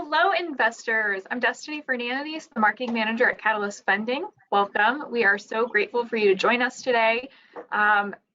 Hello, investors. I'm Destiny Fernandez, the marketing manager at Catalyst Funding. Welcome. We are so grateful for you to join us today.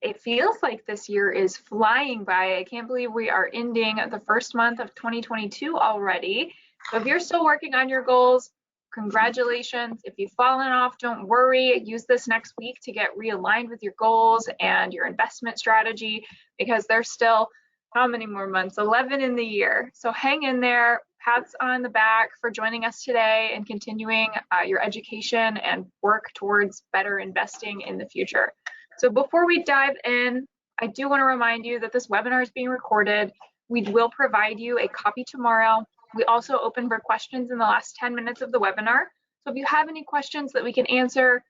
It feels like this year is flying by. I can't believe we are ending the first month of 2022 already. So if you're still working on your goals, congratulations. If you've fallen off, don't worry. Use this next week to get realigned with your goals and your investment strategy, because there's still how many more months? 11 in the year. So hang in there. Pats on the back for joining us today and continuing your education and work towards better investing in the future. So before we dive in, I do want to remind you that this webinar is being recorded. We will provide you a copy tomorrow. We also open for questions in the last 10 minutes of the webinar. So if you have any questions that we can answer,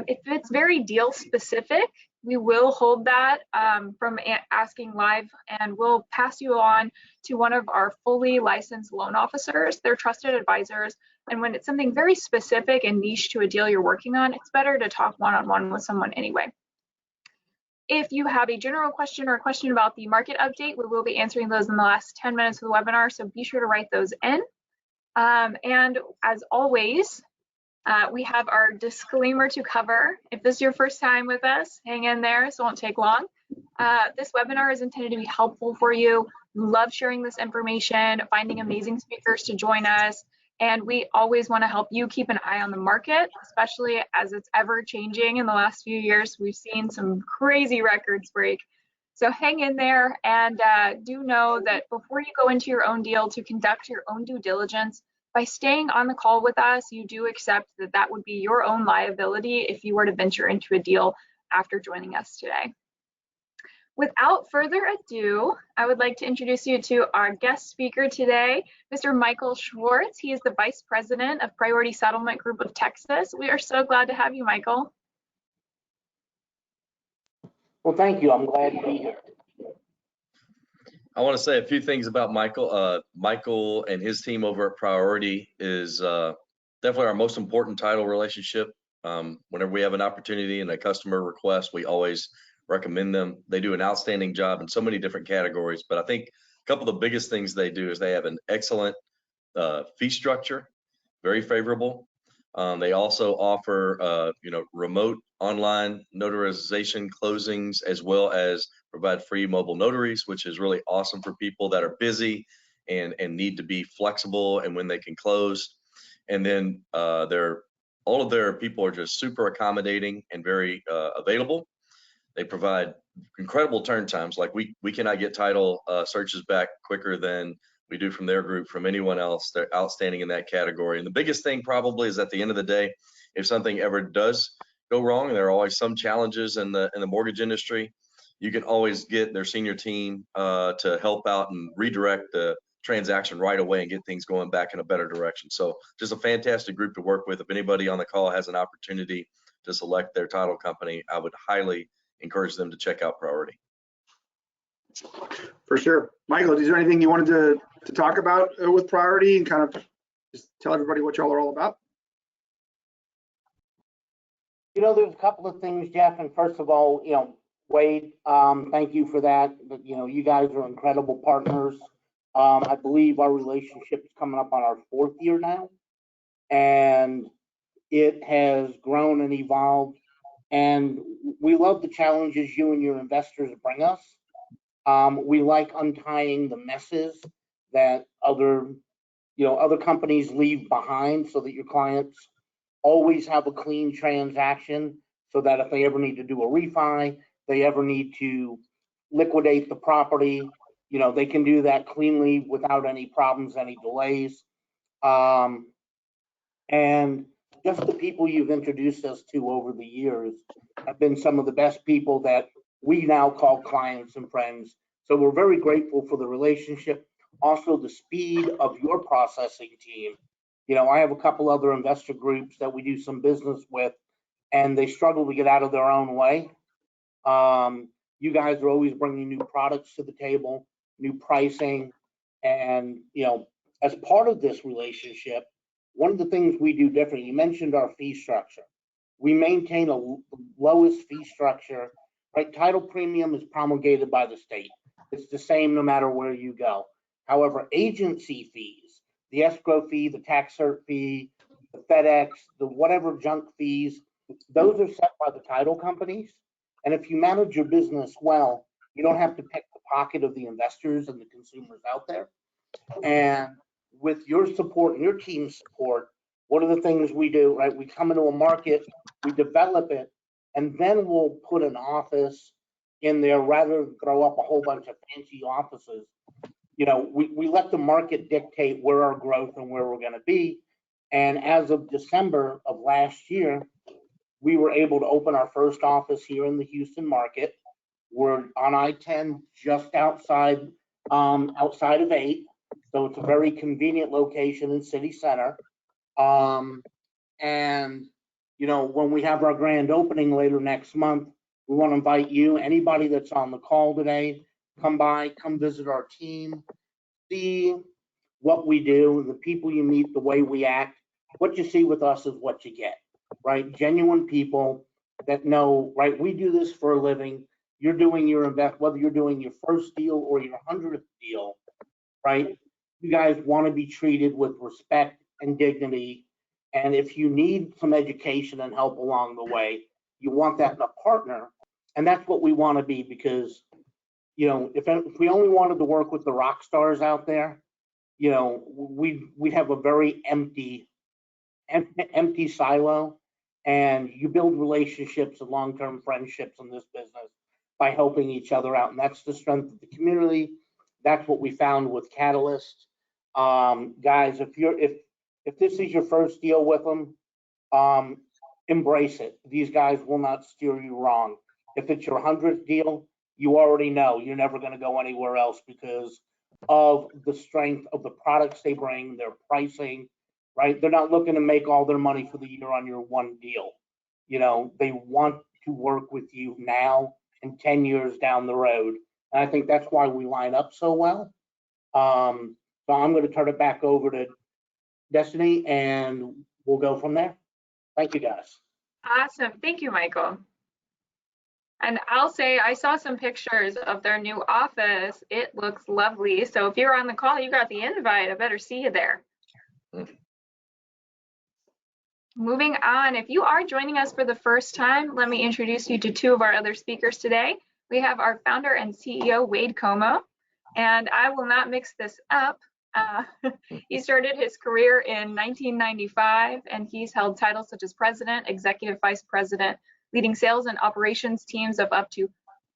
if it's very deal specific, we will hold that from asking live, and we'll pass you on to one of our fully licensed loan officers. They're trusted advisors. And when it's something very specific and niche to a deal you're working on, it's better to talk one-on-one with someone anyway. If you have a general question or a question about the market update, we will be answering those in the last 10 minutes of the webinar, so be sure to write those in. And as always, we have our disclaimer to cover. If this is your first time with us, hang in there, so it won't take long. This webinar is intended to be helpful for you. We love sharing this information, finding amazing speakers to join us, and we always want to help you keep an eye on the market, especially as it's ever changing. In the last few years, we've seen some crazy records break. So hang in there, and do know that before you go into your own deal, to conduct your own due diligence. By staying on the call with us, you do accept that that would be your own liability if you were to venture into a deal after joining us today. Without further ado, I would like to introduce you to our guest speaker today, Mr. Michael Schwartz. He is the Vice President of Priority Settlement Group of Texas. We are so glad to have you, Michael. Well, thank you. I'm glad to be here. I want to say a few things about Michael. Michael and his team over at Priority is definitely our most important title relationship. Whenever we have an opportunity and a customer request, we always recommend them. They do an outstanding job in so many different categories, but I think a couple of the biggest things they do is they have an excellent fee structure, very favorable. They also offer remote online notarization closings, as well as provide free mobile notaries, which is really awesome for people that are busy and need to be flexible and when they can close. And then all of their people are just super accommodating and very available. They provide incredible turn times. Like we cannot get title searches back quicker than we do from their group, from anyone else. They're outstanding in that category. And the biggest thing probably is at the end of the day, if something ever does go wrong, and there are always some challenges in the mortgage industry, you can always get their senior team to help out and redirect the transaction right away and get things going back in a better direction. So just a fantastic group to work with. If anybody on the call has an opportunity to select their title company, I would highly encourage them to check out Priority. For sure. Michael, is there anything you wanted to talk about with Priority and kind of just tell everybody what y'all are all about? You know, there's a couple of things, Jeff, and first of all, Wade, thank you for that. But, you guys are incredible partners. I believe our relationship is coming up on our 4th year now, and it has grown and evolved, and we love the challenges you and your investors bring us. We like untying the messes that other companies leave behind, so that your clients always have a clean transaction, so that if they ever need to do a refi, they ever need to liquidate the property, they can do that cleanly without any problems, any delays. And just the people you've introduced us to over the years have been some of the best people that we now call clients and friends. So we're very grateful for the relationship. Also, the speed of your processing team. I have a couple other investor groups that we do some business with, and they struggle to get out of their own way. You guys are always bringing new products to the table, new pricing, and as part of this relationship, one of the things we do different, you mentioned our fee structure. We maintain a lowest fee structure, right? Title premium is promulgated by the state. It's the same no matter where you go. However, agency fees, the escrow fee, the tax cert fee, the FedEx, the whatever junk fees, those are set by the title companies. And if you manage your business well, you don't have to pick the pocket of the investors and the consumers out there. And with your support and your team's support, what are the things we do, right? We come into a market, we develop it, and then we'll put an office in there rather than throw up a whole bunch of fancy offices. You know, we let the market dictate where our growth and where we're going to be. And as of December of last year, we were able to open our first office here in the Houston market. We're on I-10, just outside of 8. So it's a very convenient location in city center. And, you know, when we have our grand opening later next month, we want to invite you, anybody that's on the call today, come by, come visit our team, see what we do, the people you meet, the way we act. What you see with us is what you get, right? Genuine people that know, right? We do this for a living. You're doing your whether you're doing your first deal or your 100th deal, right? You guys want to be treated with respect and dignity. And if you need some education and help along the way, you want that in a partner. And that's what we want to be, because, you know, if we only wanted to work with the rock stars out there, you know, we'd have a very empty silo. And you build relationships and long-term friendships in this business by helping each other out. And that's the strength of the community. That's what we found with Catalyst. Guys, if this is your first deal with them, embrace it. These guys will not steer you wrong. If it's your 100th deal, you already know you're never going to go anywhere else because of the strength of the products they bring, their pricing, right? They're not looking to make all their money for the year on your one deal. You know, they want to work with you now and 10 years down the road. And I think that's why we line up so well. So I'm going to turn it back over to Destiny and we'll go from there. Thank you, guys. Awesome. Thank you, Michael. And I'll say I saw some pictures of their new office. It looks lovely. So if you're on the call, you got the invite. I better see you there. Moving on, if you are joining us for the first time, let me introduce you to two of our other speakers today. We have our founder and CEO, Wade Comeaux, and I will not mix this up. He started his career in 1995, and he's held titles such as president, executive vice president, leading sales and operations teams of up to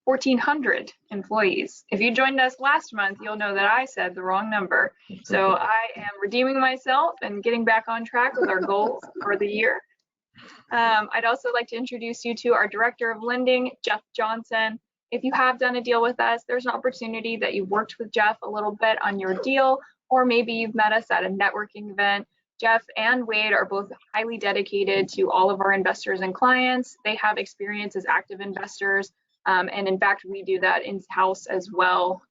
1,400 employees. If you joined us last month, you'll know that I said the wrong number. So I am redeeming myself and getting back on track with our goals for the year. I'd also like to introduce you to our Director of Lending, Jeff Johnson. If you have done a deal with us, there's an opportunity that you worked with Jeff a little bit on your deal, or maybe you've met us at a networking event. Jeff and Wade are both highly dedicated to all of our investors and clients. They have experience as active investors. And in fact, we do that in-house as well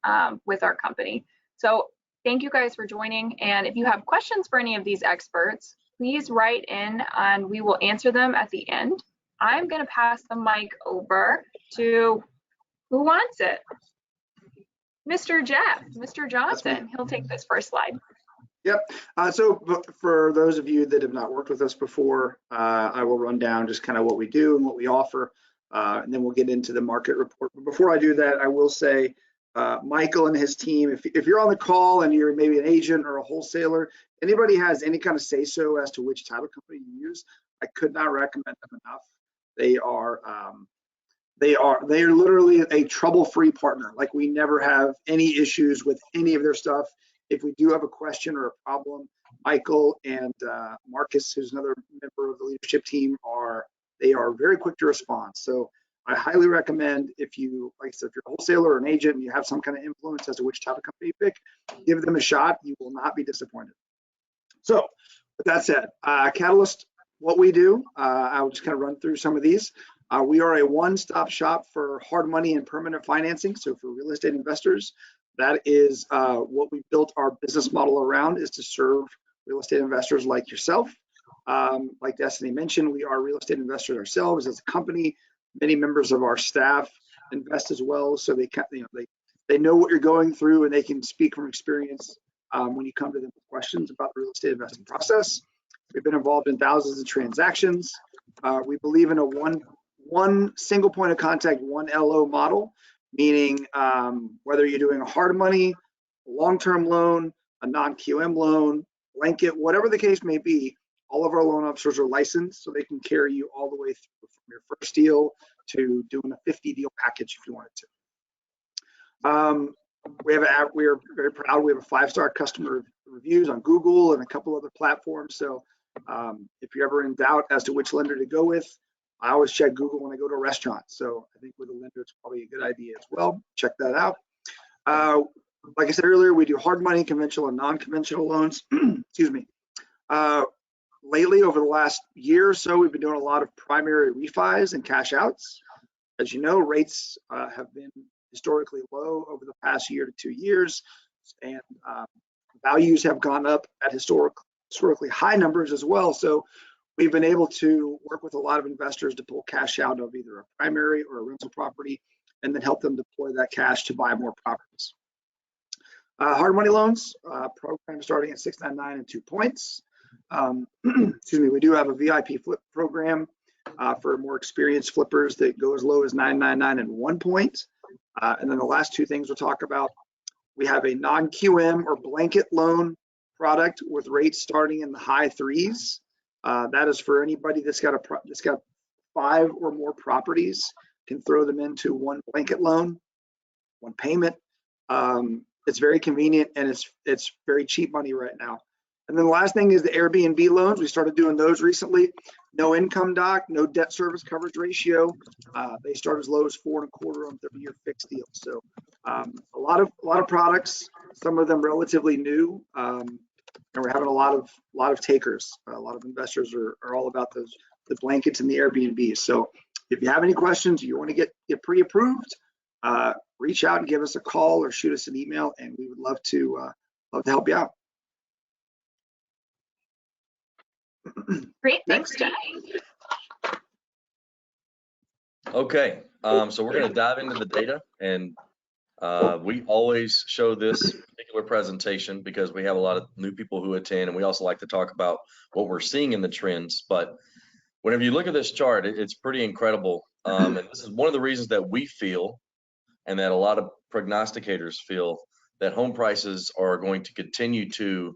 with our company. So thank you guys for joining. And if you have questions for any of these experts, please write in and we will answer them at the end. I'm going to pass the mic over to who wants it? Mr. Jeff, Mr. Johnson. He'll take this first slide. Yep. So for those of you that have not worked with us before, I will run down just kind of what we do and what we offer. And then we'll get into the market report. But before I do that, I will say, Michael and his team, if you're on the call and you're maybe an agent or a wholesaler, anybody has any kind of say-so as to which title company you use, I could not recommend them enough. They are literally a trouble-free partner. Like, we never have any issues with any of their stuff. If we do have a question or a problem, Michael and Marcus, who's another member of the leadership team, they are very quick to respond. So I highly recommend, if you, like I said, if you're a wholesaler or an agent and you have some kind of influence as to which title company you pick, give them a shot. You will not be disappointed. So with that said, Catalyst, what we do, I'll just kind of run through some of these. We are a one-stop shop for hard money and permanent financing. So for real estate investors, that is what we built our business model around, is to serve real estate investors like yourself. Like Destiny mentioned, we are real estate investors ourselves as a company. Many members of our staff invest as well, so they know what you're going through and they can speak from experience when you come to them with questions about the real estate investing process. We've been involved in thousands of transactions. We believe in a one single point of contact, one LO model, meaning whether you're doing a hard money, long-term loan, a non-QM loan, blanket, whatever the case may be, all of our loan officers are licensed, so they can carry you all the way through from your first deal to doing a 50 deal package if you wanted to. We are very proud. We have a 5-star customer reviews on Google and a couple other platforms. So if you're ever in doubt as to which lender to go with, I always check Google when I go to a restaurant. So I think with a lender, it's probably a good idea as well. Check that out. Like I said earlier, we do hard money, conventional and non-conventional loans. Excuse me. Lately, over the last year or so, we've been doing a lot of primary refis and cash outs. As you know, rates have been historically low over the past year to 2 years, and values have gone up at historically high numbers as well. So we've been able to work with a lot of investors to pull cash out of either a primary or a rental property, and then help them deploy that cash to buy more properties. Hard money loans, program starting at 699 and 2 points. Excuse me, we do have a VIP flip program for more experienced flippers that go as low as 999 and 1 point. And then the last 2 things we'll talk about, we have a non-QM or blanket loan product with rates starting in the high 3s. That is for anybody that's got 5 or more properties, can throw them into one blanket loan, one payment. It's very convenient, and it's very cheap money right now. And then the last thing is the Airbnb loans. We started doing those recently. No income doc, no debt service coverage ratio. They start as low as 4.25 on 30-year fixed deals. So a lot of products, some of them relatively new, and we're having a lot of takers. A lot of investors are all about the blankets and the Airbnbs. So if you have any questions, you want to get pre-approved, reach out and give us a call or shoot us an email, and we would love to help you out. Great, thanks, Jeff. Okay, so we're going to dive into the data, and we always show this particular presentation because we have a lot of new people who attend, and we also like to talk about what we're seeing in the trends. But whenever you look at this chart, it's pretty incredible, and this is one of the reasons that we feel, and that a lot of prognosticators feel, that home prices are going to continue to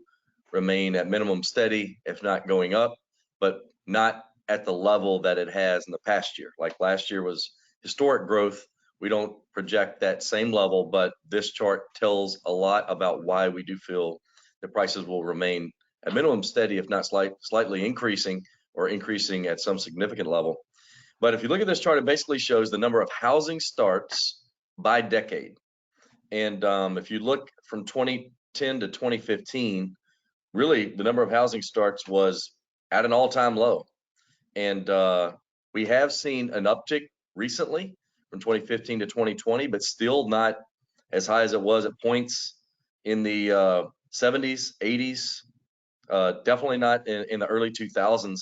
remain at minimum steady, if not going up, but not at the level that it has in the past year. Like last year was historic growth. We don't project that same level, but this chart tells a lot about why we do feel the prices will remain at minimum steady, if not slightly increasing, or increasing at some significant level. But if you look at this chart, it basically shows the number of housing starts by decade. And if you look from 2010 to 2015, really the number of housing starts was at an all-time low. And we have seen an uptick recently from 2015 to 2020, but still not as high as it was at points in the 70s, 80s, definitely not in the early 2000s.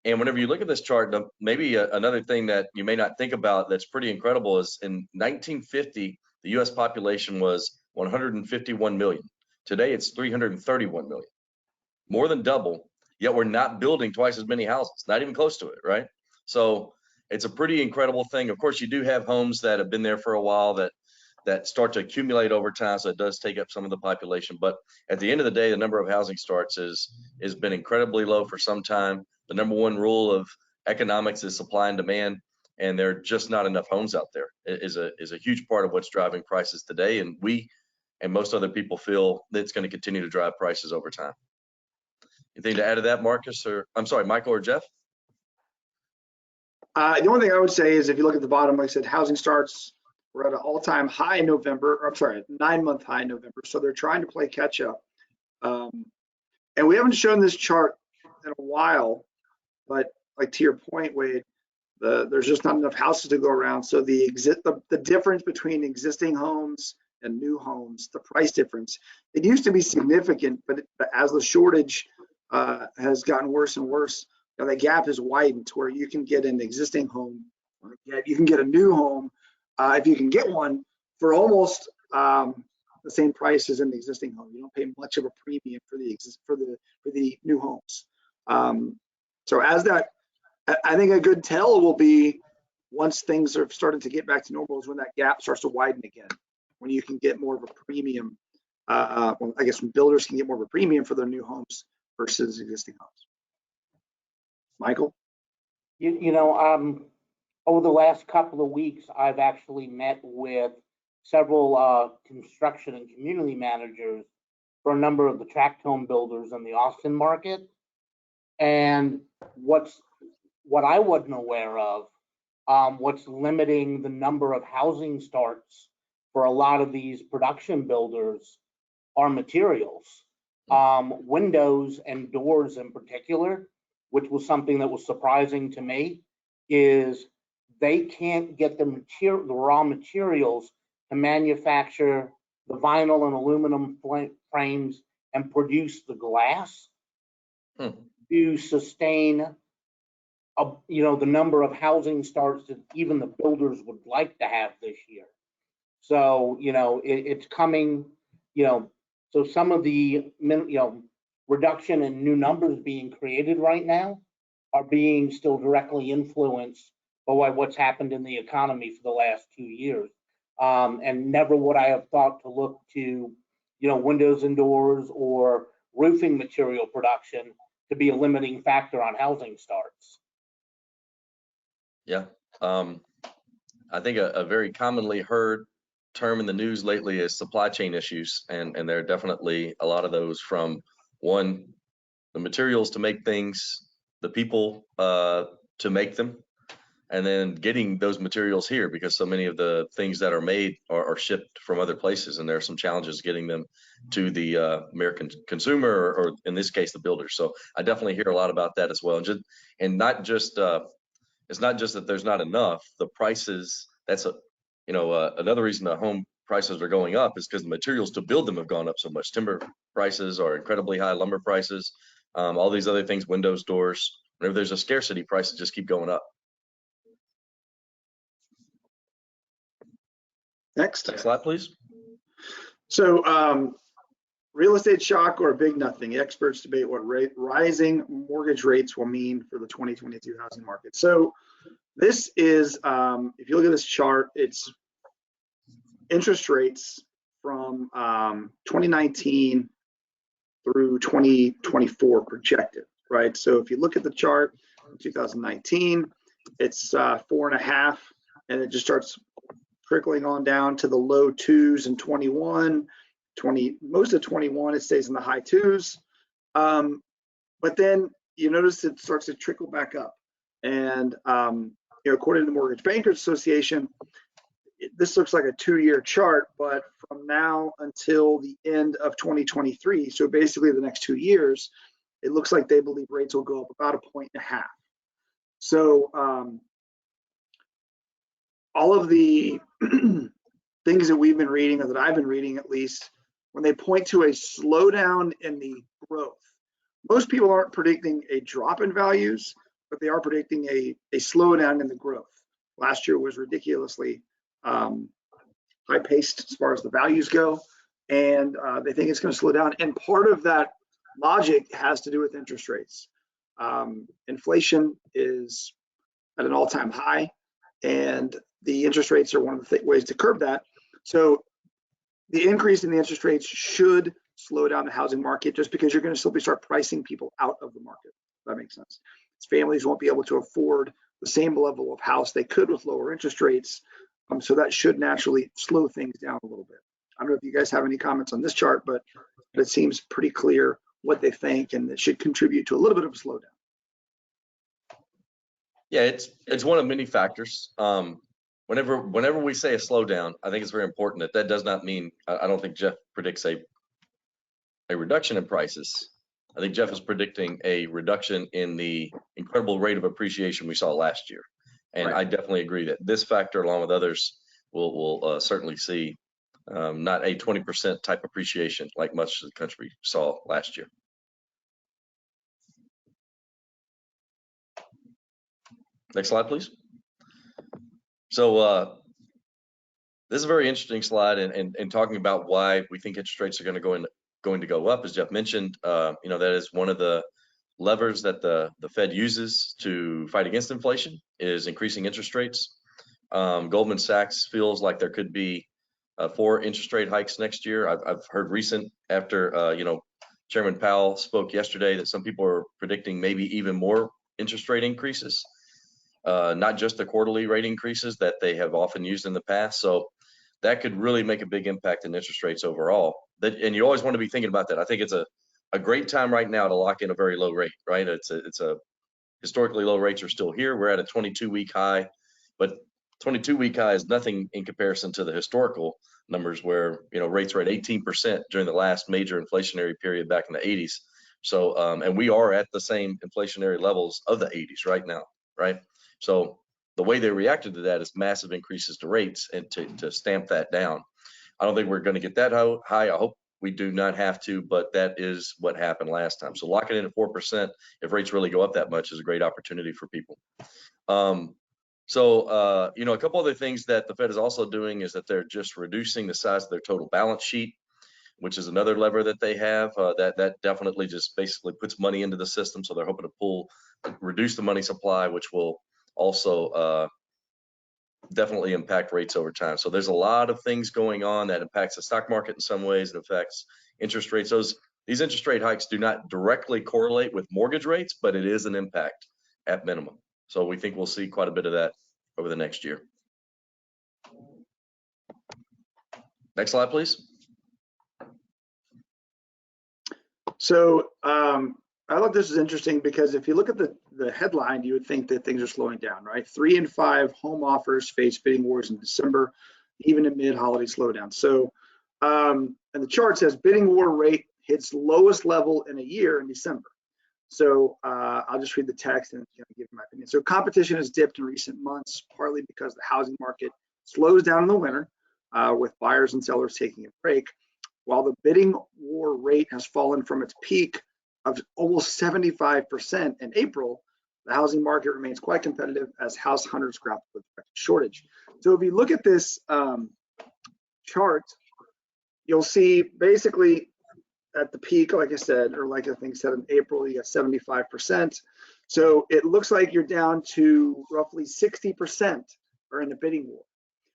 And whenever you look at this chart, maybe another thing that you may not think about that's pretty incredible is in 1950, the US population was 151 million. Today it's 331 million, more than double, yet we're not building twice as many houses, not even close to it, right? So it's a pretty incredible thing. Of course, you do have homes that have been there for a while that start to accumulate over time, so it does take up some of the population. But at the end of the day, the number of housing starts has been incredibly low for some time. The number one rule of economics is supply and demand, and there are just not enough homes out there. It is a huge part of what's driving prices today, and we and most other people feel that it's going to continue to drive prices over time. Anything to add to that, Marcus, or I'm sorry, Michael or Jeff? The only thing I would say is if you look at the bottom, like I said, housing starts were at an all-time high in November, or I'm sorry, 9-month high in November. So they're trying to play catch up. And we haven't shown this chart in a while, but like to your point, Wade, there's just not enough houses to go around. So the difference between existing homes and new homes, the price difference, it used to be significant, but as the shortage has gotten worse and worse, the gap has widened to where you can get an existing home, you can get a new home, if you can get one, for almost the same price as in the existing home. You don't pay much of a premium for the new homes. So as that, I think a good tell will be once things are starting to get back to normal is when that gap starts to widen again, when you can get more of a premium. Well, I guess when builders can get more of a premium for their new homes versus existing homes. Michael? Over the last couple of weeks, I've actually met with several construction and community managers for a number of the tract home builders in the Austin market. And what I wasn't aware of, what's limiting the number of housing starts for a lot of these production builders are materials. Windows and doors in particular, which was something that was surprising to me, is they can't get the raw materials to manufacture the vinyl and aluminum frames and produce the glass to sustain the number of housing starts that even the builders would like to have this year. So it's coming. So some of the reduction in new numbers being created right now are being still directly influenced by what's happened in the economy for the last 2 years. And never would I have thought to look to, windows and doors or roofing material production to be a limiting factor on housing starts. Yeah. I think a very commonly heard term in the news lately is supply chain issues. And there are definitely a lot of those from the materials to make things, the people to make them, and then getting those materials here because so many of the things that are made are shipped from other places, and there are some challenges getting them to the American consumer or in this case the builders. So I definitely hear a lot about that as well. And not just it's not just that there's not enough, the prices. That's another reason the home prices are going up is because the materials to build them have gone up so much. Timber prices are incredibly high, lumber prices, all these other things, windows, doors. Whenever there's a scarcity, prices just keep going up. Next slide, please. So real estate shock or big nothing. Experts debate what rising mortgage rates will mean for the 2022 housing market. So this is, if you look at this chart, it's interest rates from 2019 through 2024 projected, right? So if you look at the chart in 2019, it's 4.5, and it just starts trickling on down to the low 2s in 21, most of 21, it stays in the high 2s. But then you notice it starts to trickle back up. And according to the Mortgage Bankers Association, this looks like a 2-year chart, but from now until the end of 2023, so basically the next 2 years, it looks like they believe rates will go up about 1.5 points. So all of the things that we've been reading, or that I've been reading at least, when they point to a slowdown in the growth, most people aren't predicting a drop in values, but they are predicting a slowdown in the growth. Last year was ridiculously high paced as far as the values go, and they think it's going to slow down. And part of that logic has to do with interest rates. Inflation is at an all-time high, and the interest rates are one of the ways to curb that. So the increase in the interest rates should slow down the housing market, just because you're going to simply start pricing people out of the market. If that makes sense. Families won't be able to afford the same level of house they could with lower interest rates. So that should naturally slow things down a little bit. I don't know if you guys have any comments on this chart, but it seems pretty clear what they think, and it should contribute to a little bit of a slowdown. Yeah, it's one of many factors. Whenever we say a slowdown, I think it's very important that does not mean, I don't think Jeff predicts a reduction in prices. I think Jeff is predicting a reduction in the incredible rate of appreciation we saw last year. And right. I definitely agree that this factor, along with others, will certainly see not a 20% type appreciation like much of the country saw last year. Next slide, please. So This is a very interesting slide, and talking about why we think interest rates are going to go up, as Jeff mentioned. That is one of the levers that the Fed uses to fight against inflation, is increasing interest rates. Goldman Sachs feels like there could be 4 interest rate hikes next year. I've heard recent after Chairman Powell spoke yesterday that some people are predicting maybe even more interest rate increases, not just the quarterly rate increases that they have often used in the past. So that could really make a big impact in interest rates overall. And you always want to be thinking about that. I think it's a great time right now to lock in a very low rate, right? It's a historically low rates are still here. We're at a 22-week high, but 22-week high is nothing in comparison to the historical numbers where rates were at 18% during the last major inflationary period back in the 80s. So and we are at the same inflationary levels of the 80s right now, right? So the way they reacted to that is massive increases to rates and to stamp that down. I don't think we're going to get that high. I hope we do not have to, but that is what happened last time. So locking in at 4%, if rates really go up that much, is a great opportunity for people. A couple other things that the Fed is also doing is that they're just reducing the size of their total balance sheet, which is another lever that they have. That definitely just basically puts money into the system. So they're hoping to reduce the money supply, which will also definitely impact rates over time. So there's a lot of things going on that impacts the stock market in some ways. It affects interest rates. These interest rate hikes do not directly correlate with mortgage rates, but it is an impact at minimum. So we think we'll see quite a bit of that over the next year. Next slide, please. So I thought this is interesting because if you look at the headline, you would think that things are slowing down, right? 3 in 5 home offers face bidding wars in December, even amid holiday slowdown. So, and the chart says bidding war rate hits lowest level in a year in December. So I'll just read the text and give my opinion. So competition has dipped in recent months, partly because the housing market slows down in the winter, with buyers and sellers taking a break, while the bidding war rate has fallen from its peak of almost 75% in April. The housing market remains quite competitive as house hunters grapple with the shortage. So if you look at this chart, you'll see basically at the peak, like I said, or like I think said in April, you got 75%. So it looks like you're down to roughly 60% are in the bidding war,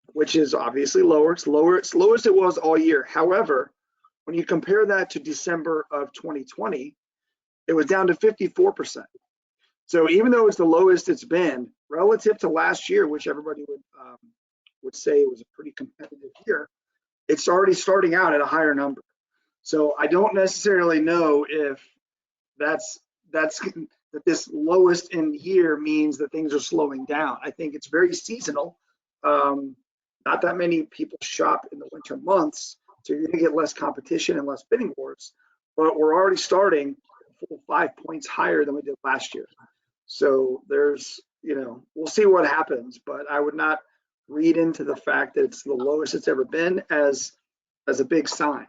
which is obviously lower. It's lowest it was all year. However, when you compare that to December of 2020, it was down to 54%. So even though it's the lowest it's been relative to last year, which everybody would say it was a pretty competitive year, it's already starting out at a higher number. So I don't necessarily know if that this lowest in year means that things are slowing down. I think it's very seasonal. Not that many people shop in the winter months, so you're going to get less competition and less bidding wars. But we're already starting 4 or 5 points higher than we did last year. So there's, we'll see what happens, but I would not read into the fact that it's the lowest it's ever been as a big sign.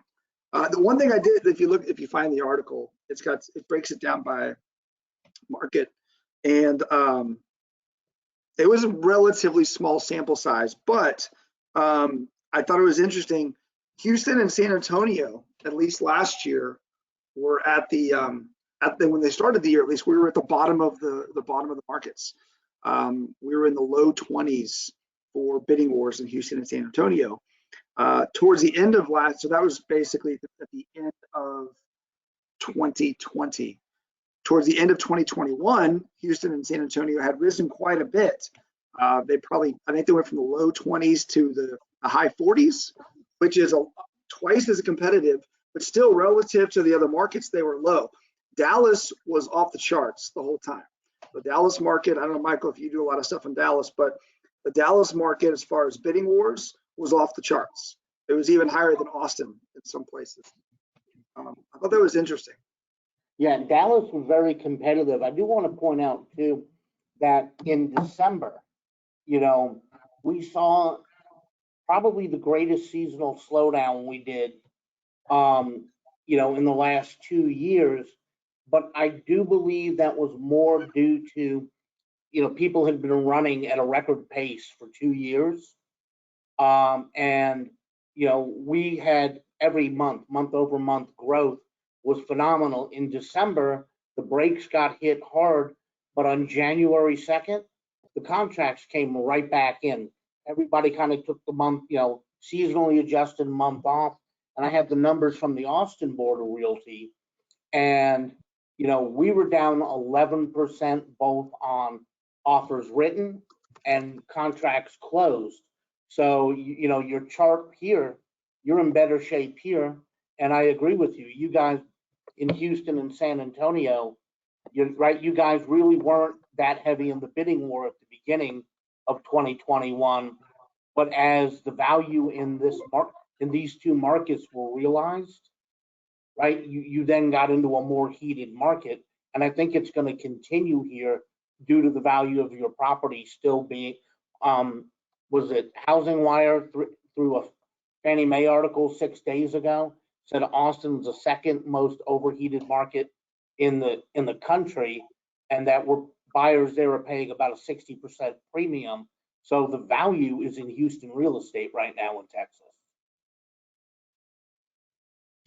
The one thing I did, if you find the article, it breaks it down by market, and it was a relatively small sample size, but I thought it was interesting. Houston and San Antonio, at least last year, were when they started the year, at least we were at the bottom of the markets. We were in the low 20s for bidding wars in Houston and San Antonio. Towards the end of so that was basically at the end of 2020. Towards the end of 2021, Houston and San Antonio had risen quite a bit. I think they went from the low 20s to the high 40s, which is twice as competitive, but still relative to the other markets, they were low. Dallas was off the charts the whole time. The Dallas market, I don't know, Michael, if you do a lot of stuff in Dallas, but the Dallas market, as far as bidding wars, was off the charts. It was even higher than Austin in some places. I thought that was interesting. Yeah, Dallas was very competitive. I do want to point out too that in December, we saw probably the greatest seasonal slowdown we did, in the last 2 years. But I do believe that was more due to, people had been running at a record pace for 2 years. And, you know, we had every month over month growth was phenomenal. In December, the brakes got hit hard, but on January 2nd, the contracts came right back in. Everybody kind of took the month, you know, seasonally adjusted month off. And I have the numbers from the Austin Board of Realty. And, you know, we were down 11% both on offers written and contracts closed. So, you know, your chart here, you're in better shape here. And I agree with you. You guys in Houston and San Antonio, you're right, you guys really weren't that heavy in the bidding war at the beginning of 2021. But as the value in these two markets were realized, right, you then got into a more heated market. And I think it's going to continue here due to the value of your property still being, was it Housing Wire through a Fannie Mae article 6 days ago said Austin's the second most overheated market in the country, and that buyers there are paying about a 60% premium. So the value is in Houston real estate right now in Texas.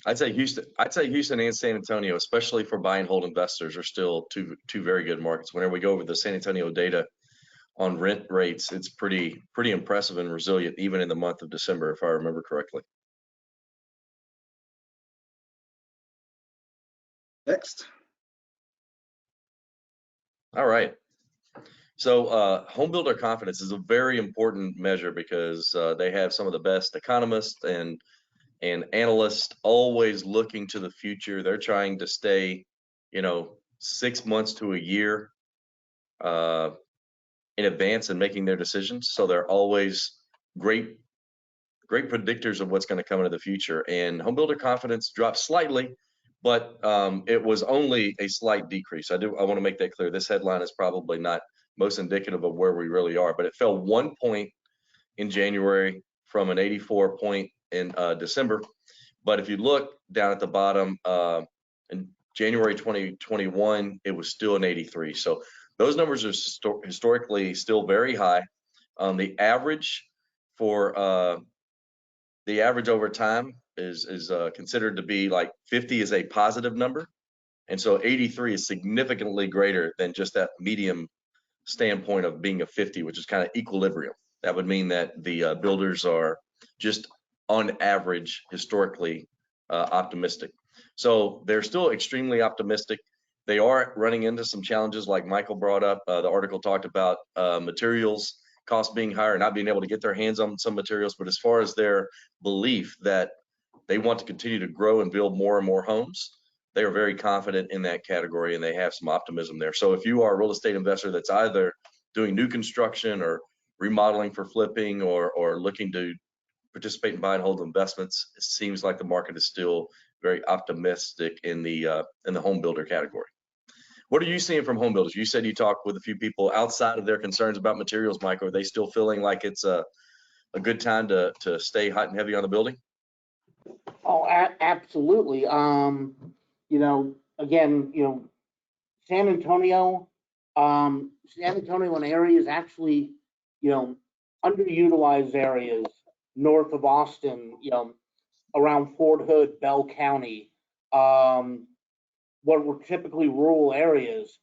I'd say Houston and San Antonio, especially for buy and hold investors, are still two very good markets. Whenever we go over the San Antonio data on rent rates, it's pretty impressive and resilient, even in the month of December, if I remember correctly. Next. All right. So home builder confidence is a very important measure because they have some of the best economists and analysts always looking to the future. They're trying to stay, you know, 6 months to a year in advance and making their decisions. So they're always great predictors of what's going to come into the future. And home builder confidence dropped slightly, but it was only a slight decrease. I want to make that clear. This headline is probably not most indicative of where we really are, but it fell 1 point in January from an 84 point in December. But if you look down at the bottom, in January 2021, it was still an 83. So those numbers are historically still very high. The average for the average over time is considered to be like 50 is a positive number, and so 83 is significantly greater than just that medium standpoint of being a 50, which is kind of equilibrium. That would mean that the builders are just on average historically optimistic. So they're still extremely optimistic. They are running into some challenges like Michael brought up. The article talked about materials costs being higher, not being able to get their hands on some materials. But as far as their belief that they want to continue to grow and build more and more homes, they are very confident in that category and they have some optimism there. So if you are a real estate investor that's either doing new construction or remodeling for flipping or looking to participate in buy and hold investments, it seems like the market is still very optimistic in the home builder category. What are you seeing from home builders? You said you talked with a few people outside of their concerns about materials, Mike. Are they still feeling like it's a good time to stay hot and heavy on the building? Oh, absolutely. You know, again, you know, San Antonio and areas actually, you know, underutilized areas north of Austin, you know, around Fort Hood, Bell County, what were typically rural areas,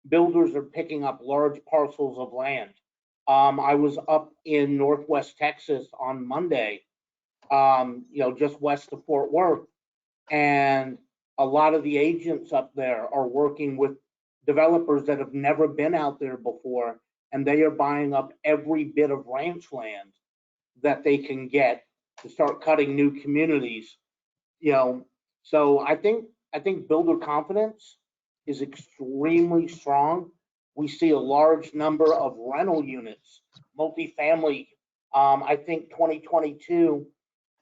builders are picking up large parcels of land. I was up in Northwest Texas on Monday, you know, just west of Fort Worth, and a lot of the agents up there are working with developers that have never been out there before, and they are buying up every bit of ranch land that they can get to start cutting new communities, you know. So I think builder confidence is extremely strong. We see a large number of rental units, multifamily. I think 2022,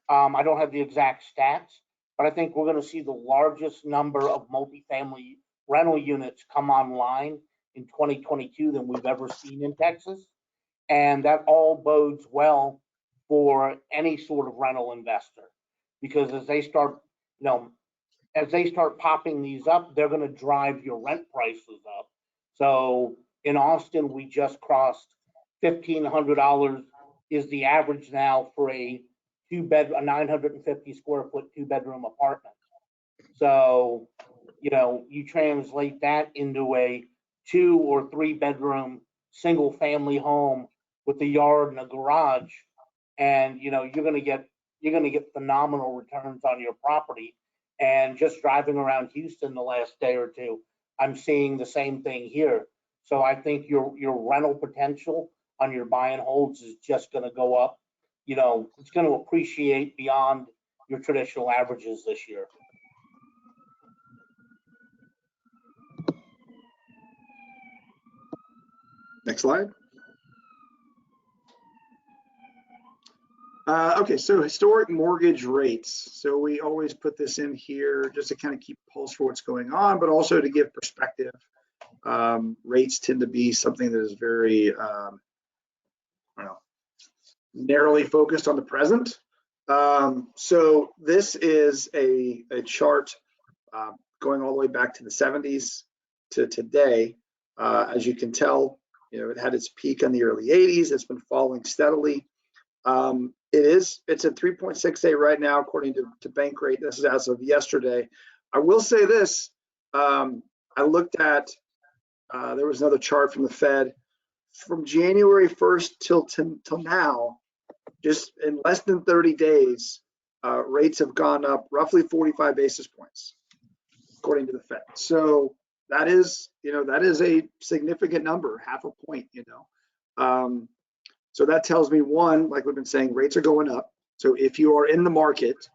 I don't have the exact stats, but I think we're going to see the largest number of multifamily rental units come online in 2022 than we've ever seen in Texas. And that all bodes well for any sort of rental investor, because as they start, you know, as they start popping these up, they're going to drive your rent prices up. So in Austin, we just crossed $1,500 is the average now for a 950 square foot 2-bedroom apartment. So, you know, you translate that into a 2 or 3 bedroom single family home with a yard and a garage, and you know, you're going to get phenomenal returns on your property. And just driving around Houston the last day or two, I'm seeing the same thing here. So I think your rental potential on your buy and holds is just going to go up. You know, it's going to appreciate beyond your traditional averages this year. Next slide. Okay, so historic mortgage rates. So we always put this in here just to kind of keep pulse for what's going on, but also to give perspective. Rates tend to be something that is very narrowly focused on the present. So this is a chart going all the way back to the 70s to today. As you can tell, you know, it had its peak in the early 80s. It's been falling steadily. It's at 3.68 right now, according to Bankrate. This is as of yesterday. I will say this. I looked at, there was another chart from the Fed from January 1st till now, just in less than 30 days, rates have gone up roughly 45 basis points, according to the Fed. So that is, you know, that is a significant number, half a point, you know. So that tells me, one, like we've been saying, rates are going up. So if you are in the market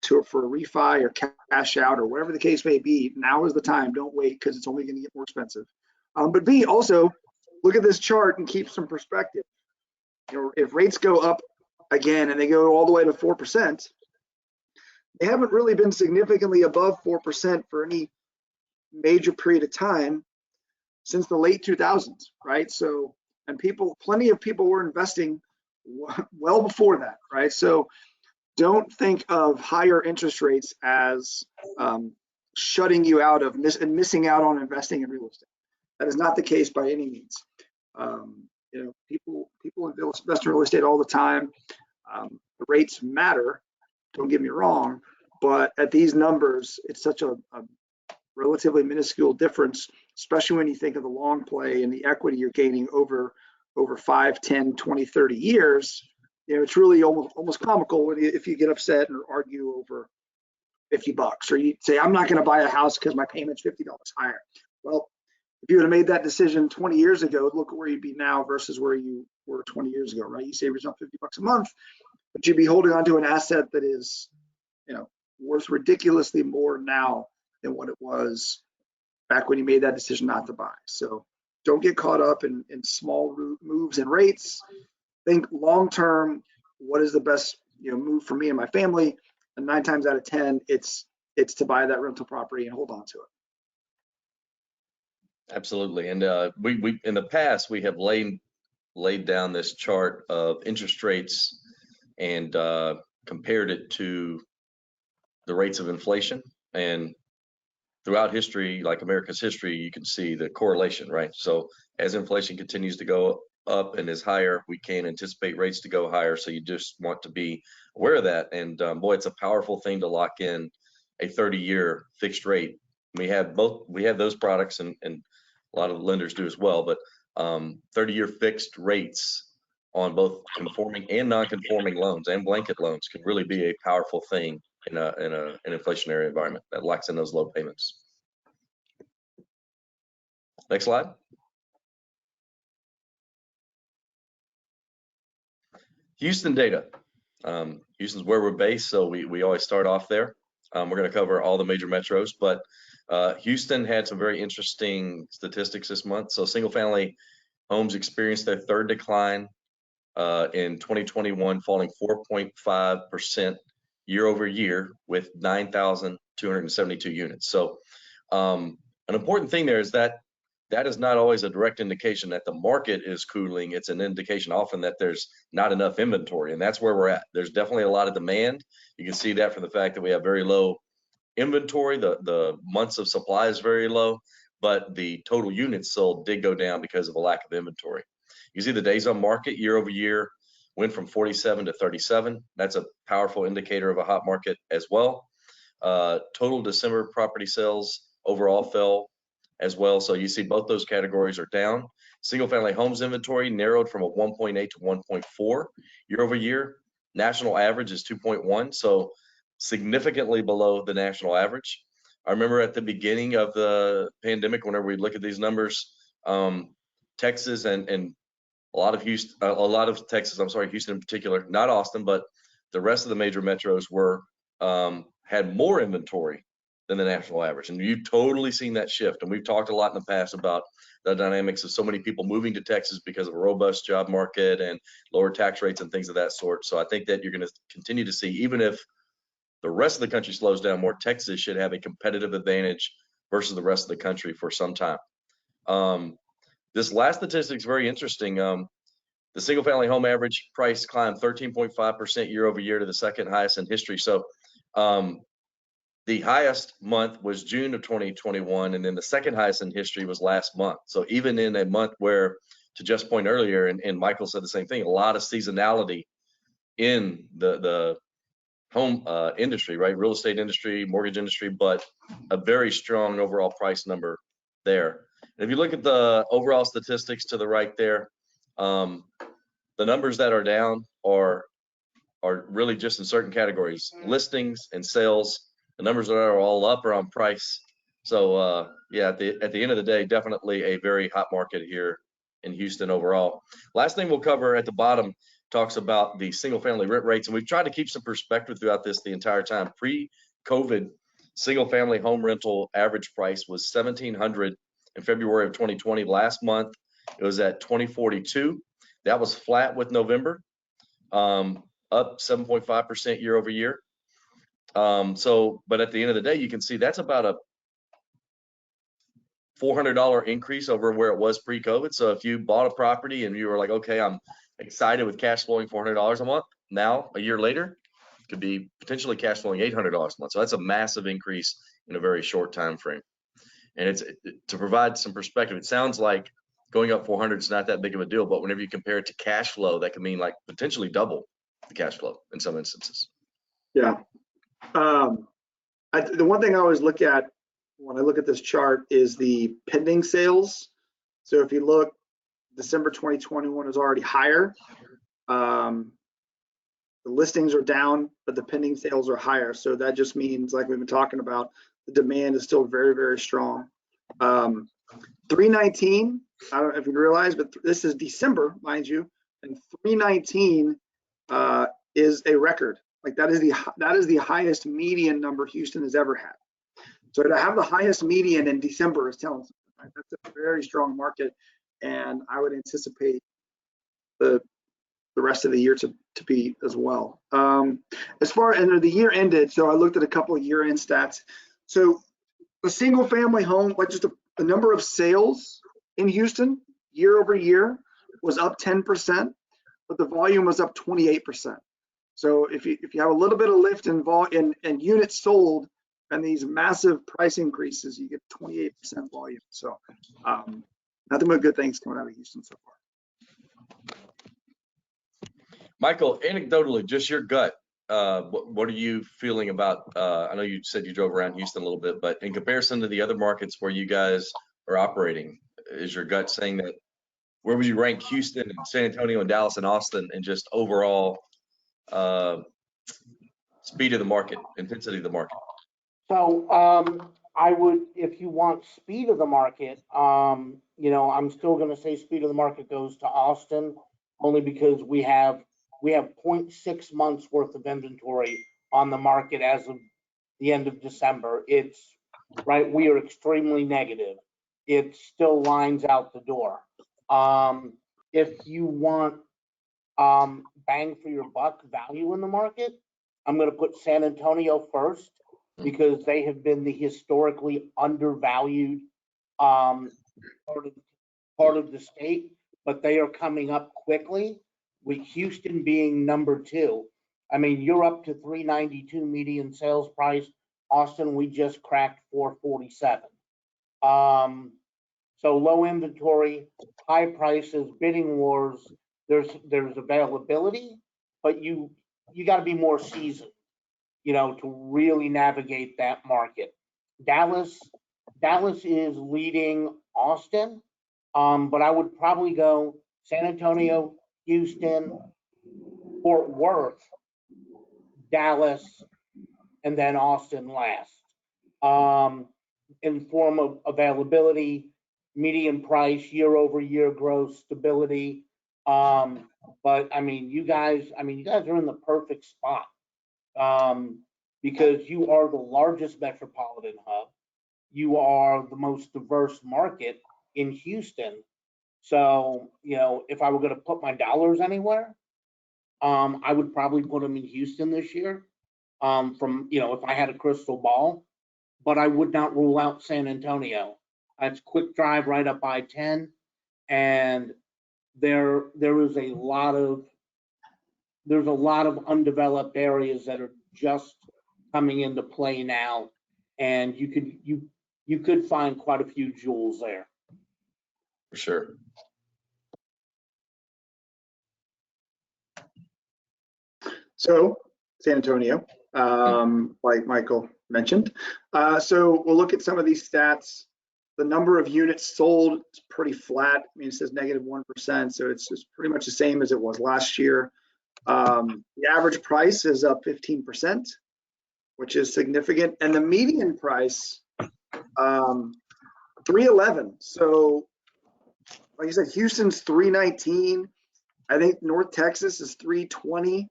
for a refi or cash out or whatever the case may be, now is the time. Don't wait, because it's only going to get more expensive. But B, also look at this chart and keep some perspective. You know, if rates go up again and they go all the way to 4%, they haven't really been significantly above 4% for any major period of time since the late 2000s, right? So, and plenty of people were investing well before that, right? So don't think of higher interest rates as shutting you out of missing out on investing in real estate. That is not the case by any means. You know, people invest in real estate all the time. The rates matter, don't get me wrong, but at these numbers, it's such a relatively minuscule difference, especially when you think of the long play and the equity you're gaining over 5, 10, 20, 30 years. You know, it's really almost comical if you get upset or argue over $50, or you say, I'm not going to buy a house because my payment's $50 higher. Well, if you would have made that decision 20 years ago, look at where you'd be now versus where you were 20 years ago, right? You save yourself $50 a month, but you'd be holding on to an asset that is, you know, worth ridiculously more now than what it was back when you made that decision not to buy. So don't get caught up in small moves in rates. Think long term, what is the best, you know, move for me and my family? And 9 times out of 10, it's to buy that rental property and hold on to it. Absolutely. And we in the past, we have laid down this chart of interest rates and compared it to the rates of inflation. And throughout history, like America's history, you can see the correlation, right? So as inflation continues to go up and is higher, we can anticipate rates to go higher. So you just want to be aware of that. And boy, it's a powerful thing to lock in a 30-year fixed rate. We have those products, and a lot of lenders do as well, but 30-year fixed rates on both conforming and non-conforming loans and blanket loans can really be a powerful thing in an inflationary environment that locks in those low payments. Next slide. Houston data. Houston's where we're based, so we always start off there. We're going to cover all the major metros, but Houston had some very interesting statistics this month. So single family homes experienced their third decline in 2021, falling 4.5% year over year with 9,272 units. So an important thing there is that is not always a direct indication that the market is cooling. It's an indication often that there's not enough inventory, and that's where we're at. There's definitely a lot of demand. You can see that from the fact that we have very low inventory. The months of supply is very low, but the total units sold did go down because of a lack of inventory. You see the days on market year over year went from 47 to 37. That's a powerful indicator of a hot market as well. Total December property sales overall fell as well. So you see both those categories are down. Single family homes inventory narrowed from a 1.8 to 1.4 year over year. National average is 2.1, so significantly below the national average. I remember at the beginning of the pandemic, whenever we look at these numbers, Texas and a lot of Texas, Houston in particular, not Austin, but the rest of the major metros were had more inventory than the national average. And you've totally seen that shift. And we've talked a lot in the past about the dynamics of so many people moving to Texas because of a robust job market and lower tax rates and things of that sort. So I think that you're going to continue to see, even if the rest of the country slows down more, Texas should have a competitive advantage versus the rest of the country for some time. This last statistic is very interesting. The single family home average price climbed 13.5% year over year to the second highest in history. So the highest month was June of 2021, and then the second highest in history was last month. So even in a month where, to Jeff's point earlier, and Michael said the same thing, a lot of seasonality in the home industry, right? Real estate industry, mortgage industry, but a very strong overall price number there. And if you look at the overall statistics to the right there, the numbers that are down are really just in certain categories: listings and sales. The numbers that are all up are on price. So yeah, at the end of the day, definitely a very hot market here in Houston overall. Last thing we'll cover at the bottom talks about the single family rent rates, and we've tried to keep some perspective throughout this the entire time. Pre-COVID, single family home rental average price was $1,700 in February of 2020. Last month it was at $2,042. That was flat with November, up 7.5% year over year. But at the end of the day, you can see that's about a $400 increase over where it was pre-COVID. So if you bought a property and you were like, okay, I'm excited with cash flowing $400 a month, now a year later, it could be potentially cash flowing $800 a month. So that's a massive increase in a very short time frame. And it's to provide some perspective. It sounds like going up 400 is not that big of a deal, but whenever you compare it to cash flow, that can mean like potentially double the cash flow in some instances. Yeah. The one thing I always look at when I look at this chart is the pending sales. So if you look, December 2021 is already higher. The listings are down, but the pending sales are higher. So that just means, like we've been talking about, the demand is still very, very strong. 319, I don't know if you realize, but this is December, mind you, and 319 is a record. Like that is the highest median number Houston has ever had. So to have the highest median in December is telling us, right? That's a very strong market, and I would anticipate the rest of the year to be as well. As far as the year ended, so I looked at a couple of year-end stats. So the single family home, like just the number of sales in Houston year over year was up 10%, but the volume was up 28%. So if you have a little bit of lift in units sold and these massive price increases, you get 28% volume. So nothing but good things coming out of Houston so far. Michael, anecdotally, just your gut, what are you feeling about, I know you said you drove around Houston a little bit, but in comparison to the other markets where you guys are operating, is your gut saying that, where would you rank Houston and San Antonio and Dallas and Austin and just overall speed of the market, intensity of the market? So I would, if you want speed of the market, I'm still going to say speed of the market goes to Austin, only because we have 0.6 months worth of inventory on the market as of the end of December. It's right. We are extremely negative. It still lines out the door. If you want bang for your buck value in the market, I'm going to put San Antonio first, because they have been the historically undervalued part of the state, but they are coming up quickly, with Houston being number 2. I mean, you're up to 392 median sales price. Austin, we just cracked 447. So low inventory, high prices, bidding wars, there's availability, but you got to be more seasoned, to really navigate that market. Dallas is leading Austin, but I would probably go San Antonio, Houston, Fort Worth, Dallas, and then Austin last. In form of availability, median price, year-over-year growth, stability. But I mean, you guys are in the perfect spot, because you are the largest metropolitan hub. You are the most diverse market in Houston. So, if I were going to put my dollars anywhere, I would probably put them in Houston this year. If I had a crystal ball, but I would not rule out San Antonio. It's quick drive right up I-10, and there's a lot of undeveloped areas that are just coming into play now, and you could find quite a few jewels there. For sure. So San Antonio, like Michael mentioned. So we'll look at some of these stats. The number of units sold is pretty flat. I mean, it says -1%, so it's pretty much the same as it was last year. The average price is up 15%, which is significant. And the median price, 311. So like I said, Houston's 319. I think North Texas is 320.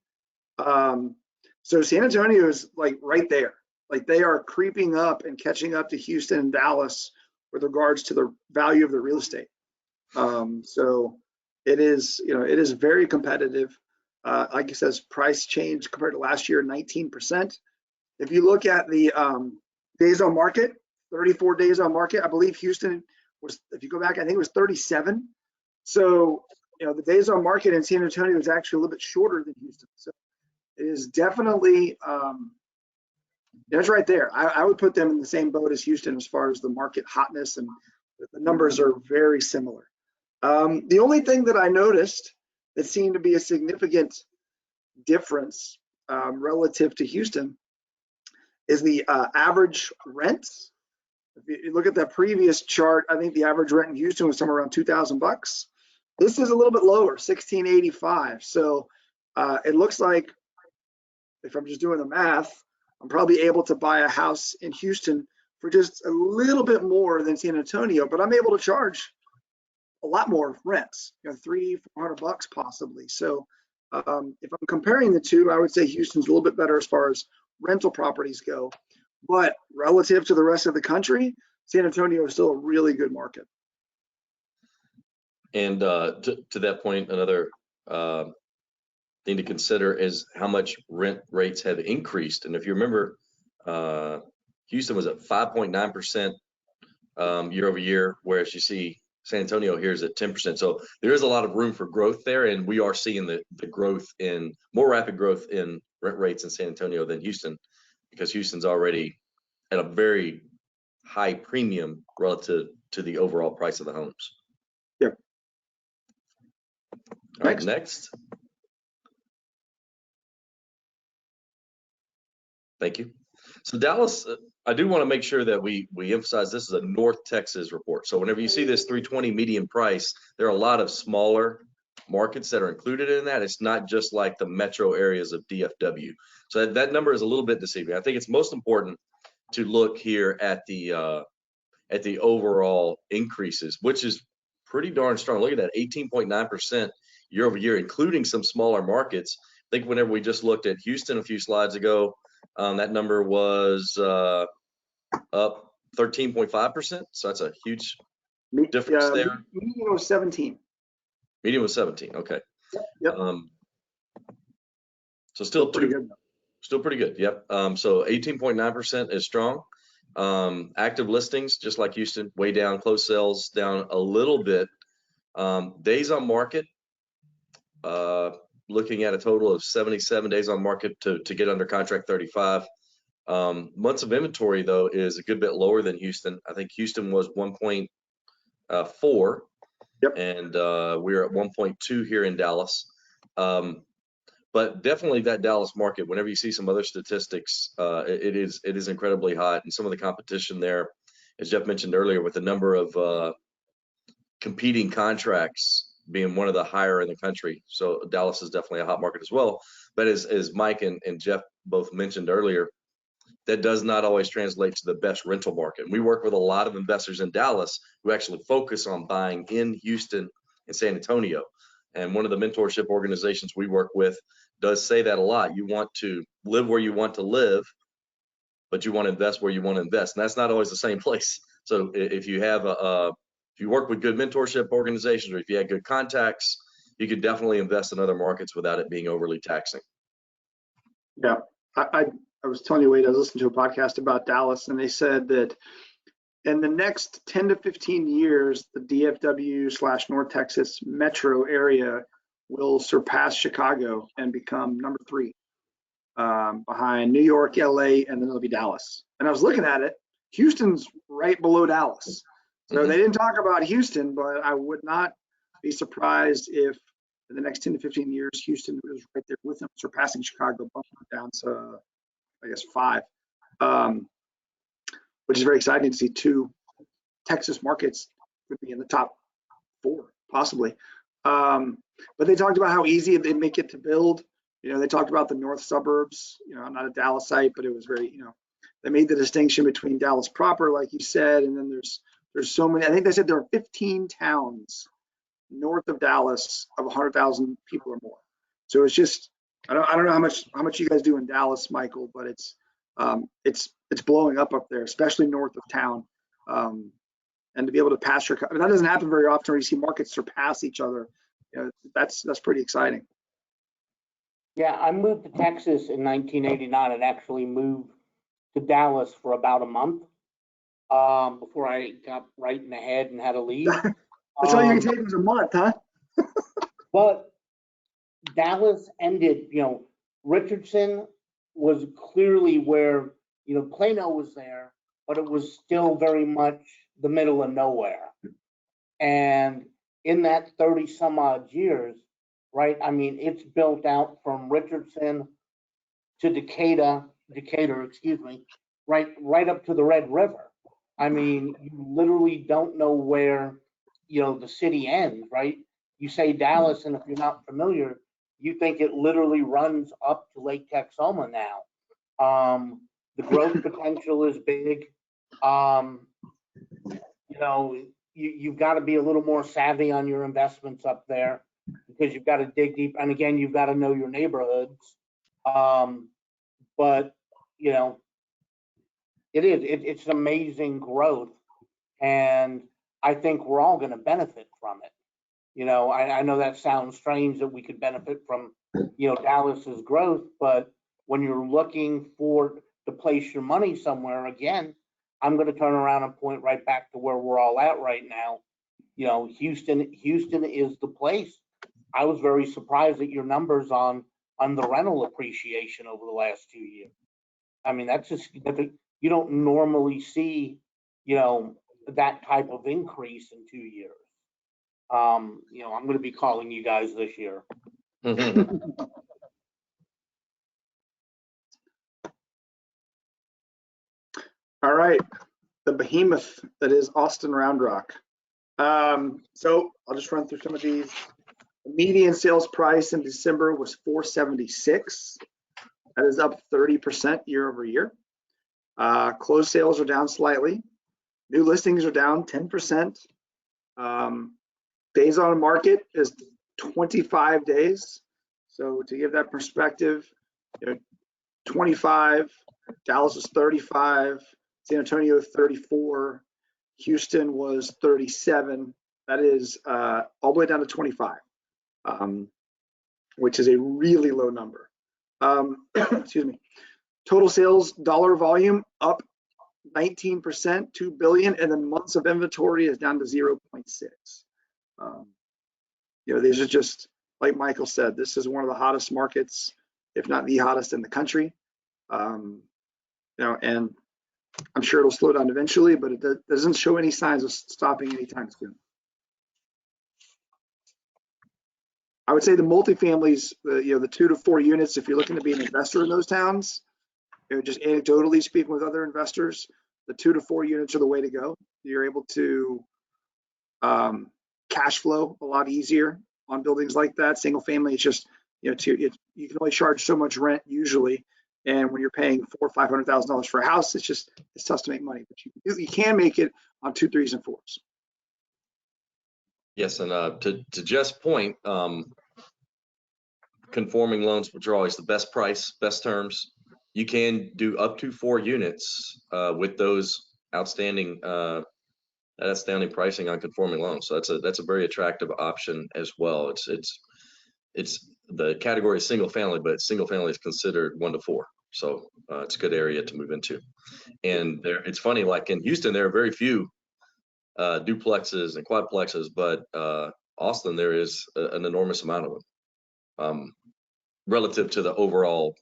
So San Antonio is like right there. Like they are creeping up and catching up to Houston and Dallas with regards to the value of the real estate. So it is, it is very competitive. Like it says, price change compared to last year, 19%. If you look at the days on market, 34 days on market, I believe Houston was, if you go back, I think it was 37. So, the days on market in San Antonio is actually a little bit shorter than Houston. So it is definitely, that's right there. I would put them in the same boat as Houston as far as the market hotness, and the numbers are very similar. The only thing that I noticed that seemed to be a significant difference relative to Houston is the average rents. If you look at that previous chart, I think the average rent in Houston was somewhere around $2,000. This is a little bit lower, $1,685. So it looks like, if I'm just doing the math, I'm probably able to buy a house in Houston for just a little bit more than San Antonio, but I'm able to charge a lot more rents, $300-400 possibly. So if I'm comparing the two, I would say Houston's a little bit better as far as rental properties go, but relative to the rest of the country, San Antonio is still a really good market. And to that point, another thing to consider is how much rent rates have increased. And if you remember, Houston was at 5.9% year over year, whereas you see San Antonio here is at 10%. So there is a lot of room for growth there, and we are seeing the growth in more rapid growth in rent rates in San Antonio than Houston, because Houston's already at a very high premium relative to the overall price of the homes. Yeah. All right, next. Thank you. So Dallas, I do want to make sure that we emphasize this is a North Texas report. So whenever you see this 320 median price, there are a lot of smaller markets that are included in that. It's not just like the metro areas of DFW. So that number is a little bit deceiving. I think it's most important to look here at the overall increases, which is pretty darn strong. Look at that, 18.9% year over year, including some smaller markets. I think whenever we just looked at Houston a few slides ago, that number was up 13.5%. So that's a huge difference there. Median was 17. Median was 17. Okay. Yep. So still pretty good. Still pretty good. Yep. So 18.9% is strong. Active listings, just like Houston, way down. Closed sales down a little bit. Days on market, looking at a total of 77 days on market to get under contract 35. Months of inventory, though, is a good bit lower than Houston. I think Houston was 1.4. Yep. And we're at 1.2 here in Dallas. But definitely that Dallas market, whenever you see some other statistics, it is incredibly hot. And some of the competition there, as Jeff mentioned earlier, with the number of competing contracts being one of the higher in the country. So Dallas is definitely a hot market as well. But as Mike and Jeff both mentioned earlier, that does not always translate to the best rental market. We work with a lot of investors in Dallas who actually focus on buying in Houston and San Antonio. And one of the mentorship organizations we work with does say that a lot. You want to live where you want to live, but you want to invest where you want to invest. And that's not always the same place. So if you have if you work with good mentorship organizations, or if you have good contacts, you could definitely invest in other markets without it being overly taxing. Yeah, I was telling you, Wade, I was listening to a podcast about Dallas, and they said that in the next 10 to 15 years, the DFW / North Texas metro area will surpass Chicago and become number 3 behind New York, LA, and then it'll be Dallas. And I was looking at it, Houston's right below Dallas. So they didn't talk about Houston, but I would not be surprised if in the next 10 to 15 years, Houston is right there with them, surpassing Chicago, bumping it down to, I guess, 5, which is very exciting to see 2 Texas markets could be in the top 4, possibly. But they talked about how easy they make it to build. You know, they talked about the north suburbs. You know, I'm not a Dallas site, but it was very, you know, they made the distinction between Dallas proper, like you said, and then there's so many. I think they said there are 15 towns north of Dallas of 100,000 people or more. So it's just, I don't know how much you guys do in Dallas, Michael, but it's blowing up there, especially north of town. And to be able to pass that doesn't happen very often where you see markets surpass each other. You know, that's pretty exciting. Yeah, I moved to Texas in 1989 and actually moved to Dallas for about a month before I got right in the head and had to leave. That's all you can take was a month, huh? But Dallas ended, you know, Richardson was clearly where, you know, Plano was there, but it was still very much the middle of nowhere. And in that 30 some odd years, right, I mean, it's built out from Richardson to Decatur, excuse me, right up to the Red River. I mean, you literally don't know where, you know, the city ends, right? You say Dallas, and if you're not familiar, you think it literally runs up to Lake Texoma now. The growth potential is big. You know, you've got to be a little more savvy on your investments up there because you've got to dig deep. And again, you've got to know your neighborhoods. But, you know, it's an amazing growth. And I think we're all going to benefit from it. You know, I know that sounds strange that we could benefit from, you know, Dallas's growth, but when you're looking to place your money somewhere, again, I'm going to turn around and point right back to where we're all at right now. You know, Houston is the place. I was very surprised at your numbers on the rental appreciation over the last 2 years. I mean, that's just significant. You don't normally see, you know, that type of increase in 2 years. You know, I'm going to be calling you guys this year. All right, the behemoth that is Austin Round Rock. So I'll just run through some of these. The median sales price in December was $476. That is up 30% year over year. Closed sales are down slightly. New listings are down 10%. Days on market is 25 days. So to give that perspective, you know, 25, Dallas was 35, San Antonio 34, Houston was 37. That is all the way down to 25, which is a really low number. Excuse me. Total sales dollar volume up 19%, $2 billion, and then months of inventory is down to 0.6. You know, these are just, like Michael said, this is one of the hottest markets, if not the hottest in the country. You know, and I'm sure it'll slow down eventually, but it doesn't show any signs of stopping anytime soon. I would say the multifamilies, the 2 to 4 units, if you're looking to be an investor in those towns, just anecdotally speaking with other investors, the 2 to 4 units are the way to go. You're able to cash flow a lot easier on buildings like that. Single family, it's just, you can only charge so much rent usually. And when you're paying $400,000 or $500,000 for a house, it's tough to make money, but you can make it on 2, 3s, and 4s. Yes, and to Jeff's point, conforming loans, which are always the best price, best terms, you can do up to 4 units with those outstanding pricing on conforming loans. So that's a very attractive option as well. It's the category is single family, but single family is considered 1 to 4. So it's a good area to move into. And it's funny, like in Houston, there are very few duplexes and quadplexes, but Austin, there is an enormous amount of them relative to the overall,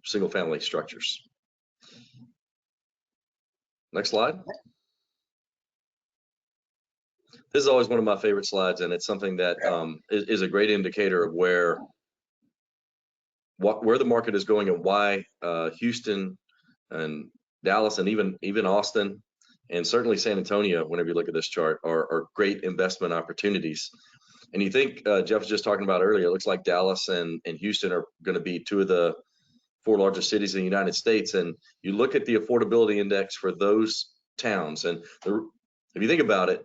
single family structures. Next slide. This is always one of my favorite slides, and it's something that is a great indicator of where the market is going and why Houston and Dallas and even Austin and certainly San Antonio, whenever you look at this chart, are great investment opportunities. And you think Jeff was just talking about earlier, it looks like Dallas and Houston are going to be 2 of the 4 largest cities in the United States. And you look at the affordability index for those towns, and if you think about it,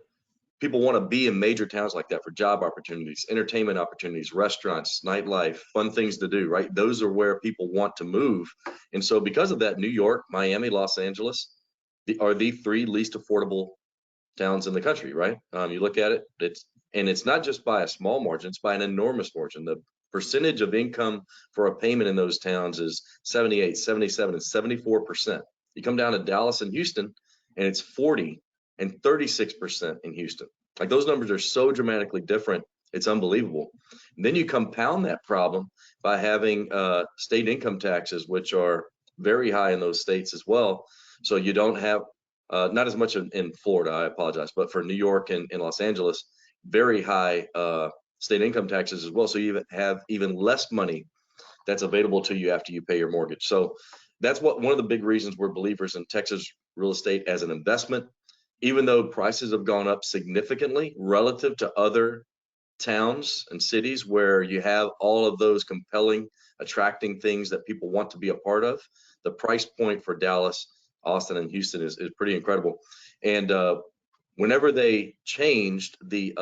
people want to be in major towns like that for job opportunities, entertainment opportunities, restaurants, nightlife, fun things to do, right? Those are where people want to move. And so because of that, New York, Miami, Los Angeles are the 3 least affordable towns in the country, right? You look at it, it's not just by a small margin, it's by an enormous margin. The percentage of income for a payment in those towns is 78, 77, and 74%. You come down to Dallas and Houston, and it's 40 and 36% in Houston. Like, those numbers are so dramatically different, it's unbelievable. And then you compound that problem by having state income taxes, which are very high in those states as well. So you don't have, not as much in Florida, I apologize, but for New York and Los Angeles, very high state income taxes as well. So you have even less money that's available to you after you pay your mortgage. So that's one of the big reasons we're believers in Texas real estate as an investment. Even though prices have gone up significantly relative to other towns and cities where you have all of those compelling, attracting things that people want to be a part of, the price point for Dallas, Austin, and Houston is pretty incredible. And whenever they changed the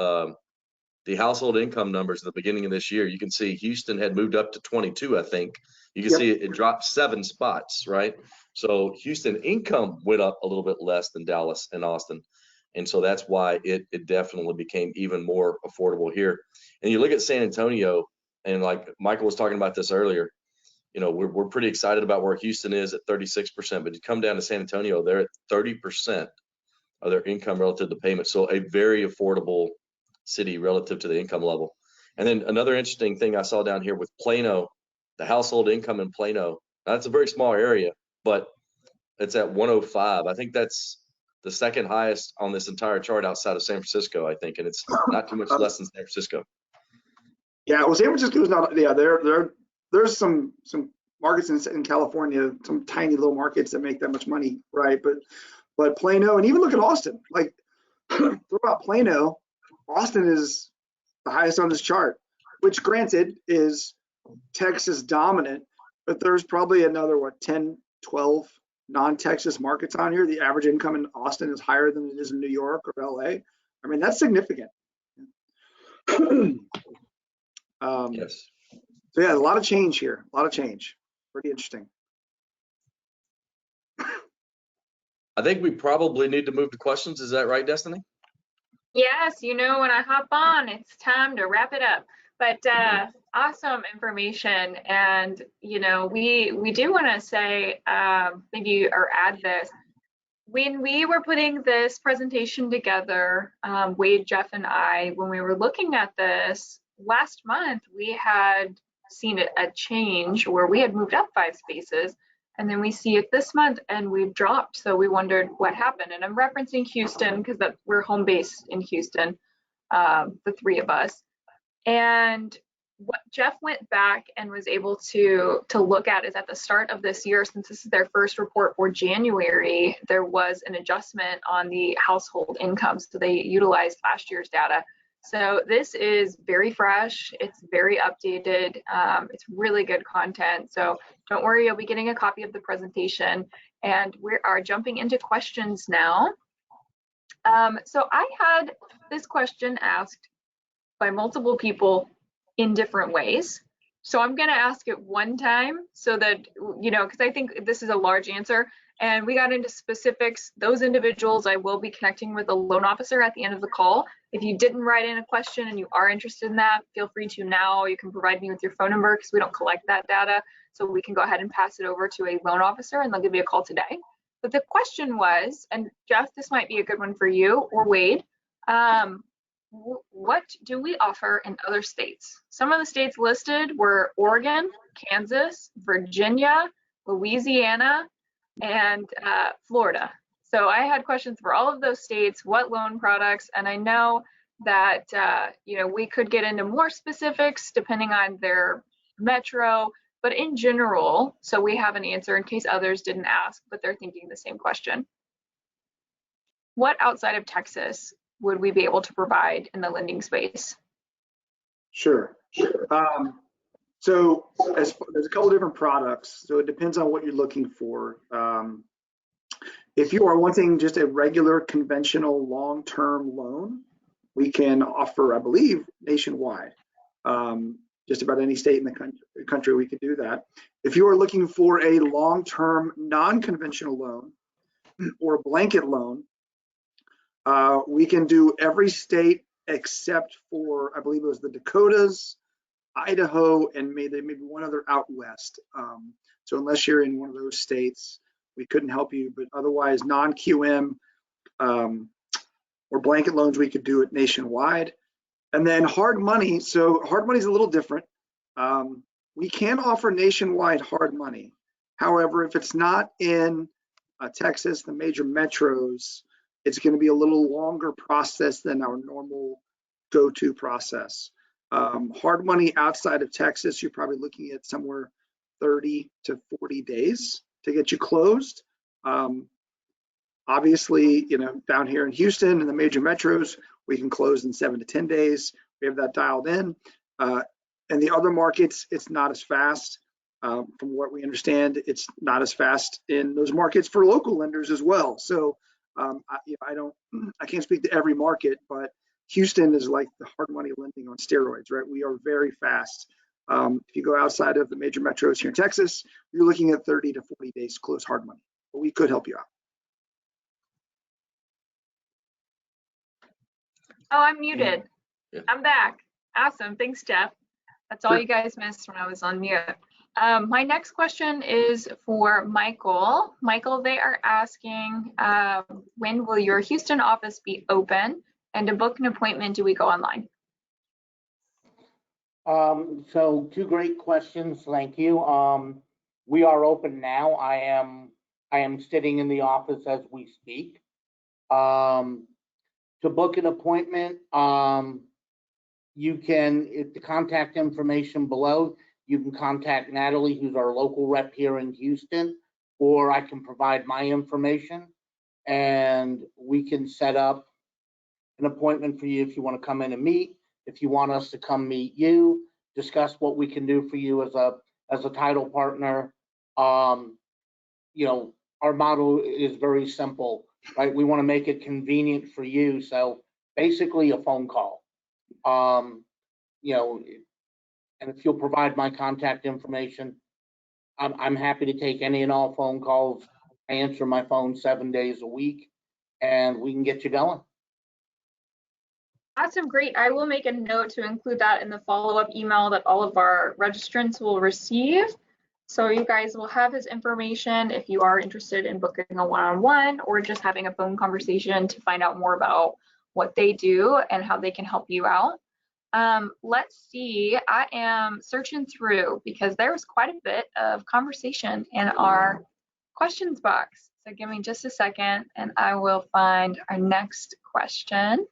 household income numbers at the beginning of this year, you can see Houston had moved up to 22, I think. You can see it dropped 7 spots, right? So Houston income went up a little bit less than Dallas and Austin. And so that's why it definitely became even more affordable here. And you look at San Antonio, and like Michael was talking about this earlier, we're pretty excited about where Houston is at 36%, but you come down to San Antonio, they're at 30% of their income relative to payment. So a very affordable city relative to the income level. And then another interesting thing I saw down here with Plano, the household income in Plano, now that's a very small area, but it's at 105. I think that's the second highest on this entire chart outside of San Francisco, I think, and it's not too much less than San Francisco. Yeah, well, San Francisco is not. Yeah, there's some markets in California, some tiny little markets that make that much money, right? But Plano, and even look at Austin. Like, throw out Plano, Austin is the highest on this chart, which granted is Texas dominant, but there's probably another 10, 12 non-Texas markets on here. The average income in Austin is higher than it is in New York or LA. I mean, that's significant. Yes. So yeah, a lot of change here, a lot of change. Pretty interesting. I think we probably need to move to questions. Is that right, Destiny? Yes, when I hop on, it's time to wrap it up. But awesome information. And, we do want to say, maybe, or add this. When we were putting this presentation together, Wade, Jeff, and I, when we were looking at this last month, we had seen a change where we had moved up 5 spaces. And then we see it this month and we've dropped. So we wondered what happened. And I'm referencing Houston because we're home based in Houston, the 3 of us. And what Jeff went back and was able to look at is at the start of this year, since this is their first report for January, there was an adjustment on the household income. So they utilized last year's data. So this is very fresh. It's very updated. It's really good content. So don't worry, you'll be getting a copy of the presentation. And we are jumping into questions now. So I had this question asked by multiple people in different ways. So I'm going to ask it one time so that, because I think this is a large answer and we got into specifics. Those individuals, I will be connecting with a loan officer at the end of the call. If you didn't write in a question and you are interested in that, feel free to now. You can provide me with your phone number because we don't collect that data. So we can go ahead and pass it over to a loan officer and they'll give you a call today. But the question was, and Jeff, this might be a good one for you or Wade, what do we offer in other states? Some of the states listed were Oregon, Kansas, Virginia, Louisiana, and Florida. So I had questions for all of those states, what loan products, and I know that we could get into more specifics depending on their metro, but in general, so we have an answer in case others didn't ask, but they're thinking the same question. What outside of Texas would we be able to provide in the lending space? Sure. So there's a couple different products. So it depends on what you're looking for. If you are wanting just a regular conventional long-term loan, we can offer, I believe, nationwide. Just about any state in the country, we could do that. If you are looking for a long-term non-conventional loan or a blanket loan, we can do every state except for, I believe it was the Dakotas, Idaho, and maybe one other out west. So unless you're in one of those states, we couldn't help you, but otherwise non-QM or blanket loans, we could do it nationwide. And then hard money, so hard money is a little different. We can offer nationwide hard money. However, if it's not in Texas, the major metros, it's going to be a little longer process than our normal go-to process. Hard money outside of Texas, you're probably looking at somewhere 30 to 40 days to get you closed. Obviously, down here in Houston and the major metros, we can close in 7 to 10 days. We have that dialed in. And the other markets, it's not as fast. From what we understand, it's not as fast in those markets for local lenders as well. So I can't speak to every market, but Houston is like the hard money lending on steroids, right? We are very fast. If you go outside of the major metros here in Texas, you're looking at 30 to 40 days to close hard money, but we could help you out. Oh, I'm muted. Yeah. I'm back. Awesome. Thanks, Jeff. That's all Sure. you guys missed when I was on mute. My next question is for Michael. Michael, they are asking, when will your Houston office be open? And to book an appointment, do we go online? So 2 great questions. Thank you. We are open now. I am sitting in the office as we speak. To book an appointment, you can, the contact information below, you can contact Natalie, who's our local rep here in Houston, or I can provide my information and we can set up an appointment for you if you want to come in and meet. If you want us to come meet you, discuss what we can do for you as a title partner. Our model is very simple, right? We want to make it convenient for you. So basically a phone call. And if you'll provide my contact information, I'm happy to take any and all phone calls. I answer my phone 7 days a week and we can get you going. Awesome, great. I will make a note to include that in the follow-up email that all of our registrants will receive. So you guys will have his information if you are interested in booking a one-on-one or just having a phone conversation to find out more about what they do and how they can help you out. Let's see, I am searching through because there was quite a bit of conversation in our questions box. So give me just a second and I will find our next question.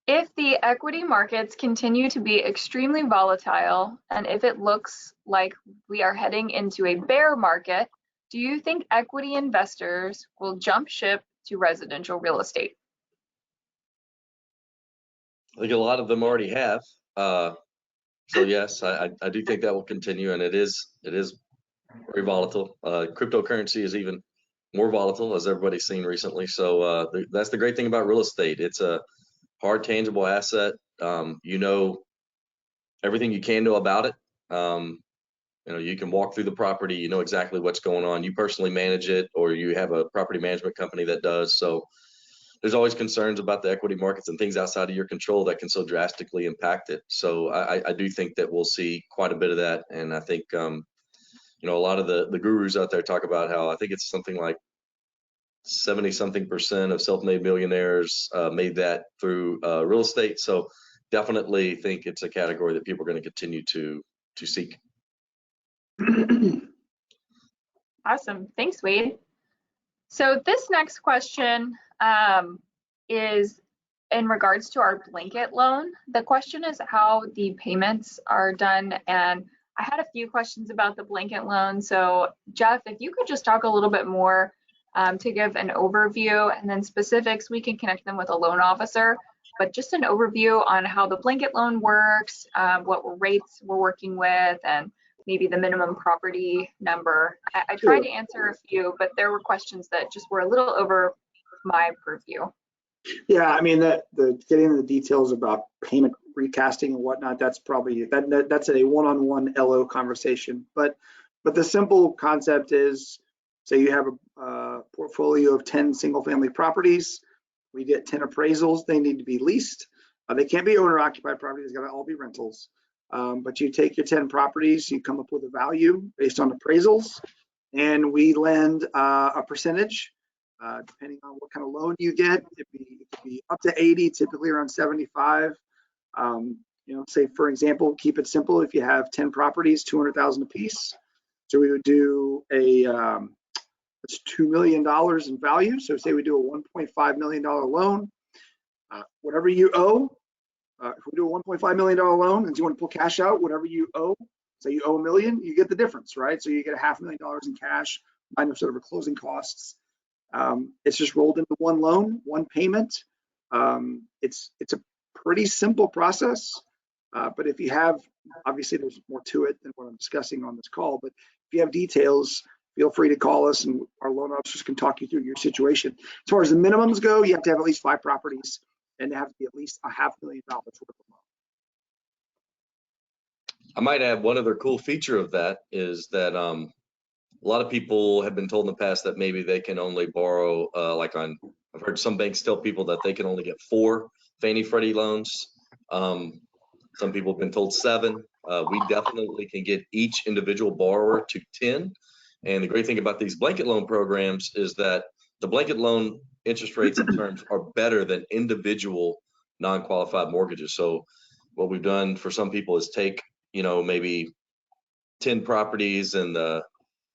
If the equity markets continue to be extremely volatile, and if it looks like we are heading into a bear market, do you think equity investors will jump ship to residential real estate? I think a lot of them already have. So yes, I do think that will continue, and it is very volatile. Cryptocurrency is even more volatile, as everybody's seen recently. So that's the great thing about real estate. It's a hard, tangible asset. You know everything you can know about it. You know, you can walk through the property, you know exactly what's going on. You personally manage it, or you have a property management company that does. So there's always concerns about the equity markets and things outside of your control that can so drastically impact it. So I do think that we'll see quite a bit of that. And I think, you know, a lot of the gurus out there talk about how I think it's something like 70-something% of self-made millionaires made that through real estate. So definitely think it's a category that people are going to continue to seek. Awesome. Thanks, Wade. So this next question is in regards to our blanket loan. The question is how the payments are done, and I had a few questions about the blanket loan. So Jeff, if you could just talk a little bit more to give an overview, and then specifics, we can connect them with a loan officer, but just an overview on how the blanket loan works, what rates we're working with, and maybe the minimum property number. I tried to answer a few, but there were questions that just were a little over my purview. Yeah, I mean, the getting into the details about payment recasting and whatnot, that's probably that's a one-on-one LO conversation. But the simple concept is, say you have a portfolio of 10 single-family properties. We get 10 appraisals. They need to be leased. They can't be owner-occupied properties. Got to all be rentals. But you take your 10 properties, you come up with a value based on appraisals, and we lend a percentage, depending on what kind of loan you get. It could be up to 80, typically around 75. You know, say for example, keep it simple. If you have 10 properties, 200,000 a piece. So we would do it's $2 million in value. So say we do a $1.5 million loan. Whatever you owe, if we do a $1.5 million loan and you want to pull cash out, whatever you owe, say you owe $1 million, you get the difference, right? So you get $500,000 in cash minus sort of closing costs. It's just rolled into one loan, one payment. It's a pretty simple process, but if you have, obviously there's more to it than what I'm discussing on this call, but if you have details, feel free to call us and our loan officers can talk you through your situation. As far as the minimums go, you have to have at least 5 properties and they have to be at least $500,000 worth of loan. I might add one other cool feature of that is that a lot of people have been told in the past that maybe they can only borrow I've heard some banks tell people that they can only get 4 Fannie Freddie loans. Some people have been told 7. We definitely can get each individual borrower to 10. And the great thing about these blanket loan programs is that the blanket loan interest rates and terms are better than individual non-qualified mortgages. So what we've done for some people is take, you know, maybe 10 properties in the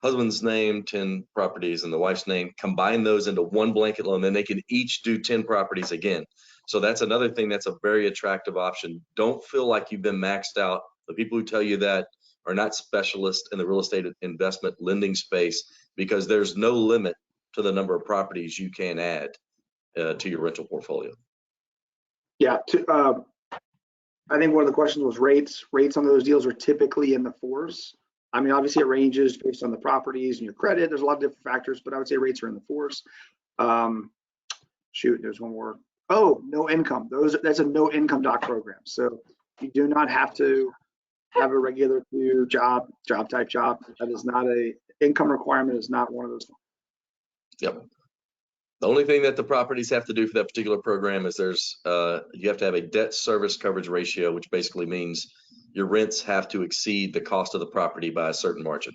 husband's name, 10 properties in the wife's name, combine those into one blanket loan, then they can each do 10 properties again. So that's another thing that's a very attractive option. Don't feel like you've been maxed out. The people who tell you that are not specialists in the real estate investment lending space, because there's no limit to the number of properties you can add to your rental portfolio. Yeah, I think one of the questions was rates. Rates on those deals are typically in the 4s. I mean, obviously it ranges based on the properties and your credit. There's a lot of different factors, but I would say rates are in the 4s. Shoot, there's one more. Oh, no income. That's a no income doc program. So you do not have to have a regular job type job. That is not a income requirement. Is not one of those. Yep. The only thing that the properties have to do for that particular program is you have to have a debt service coverage ratio, which basically means your rents have to exceed the cost of the property by a certain margin.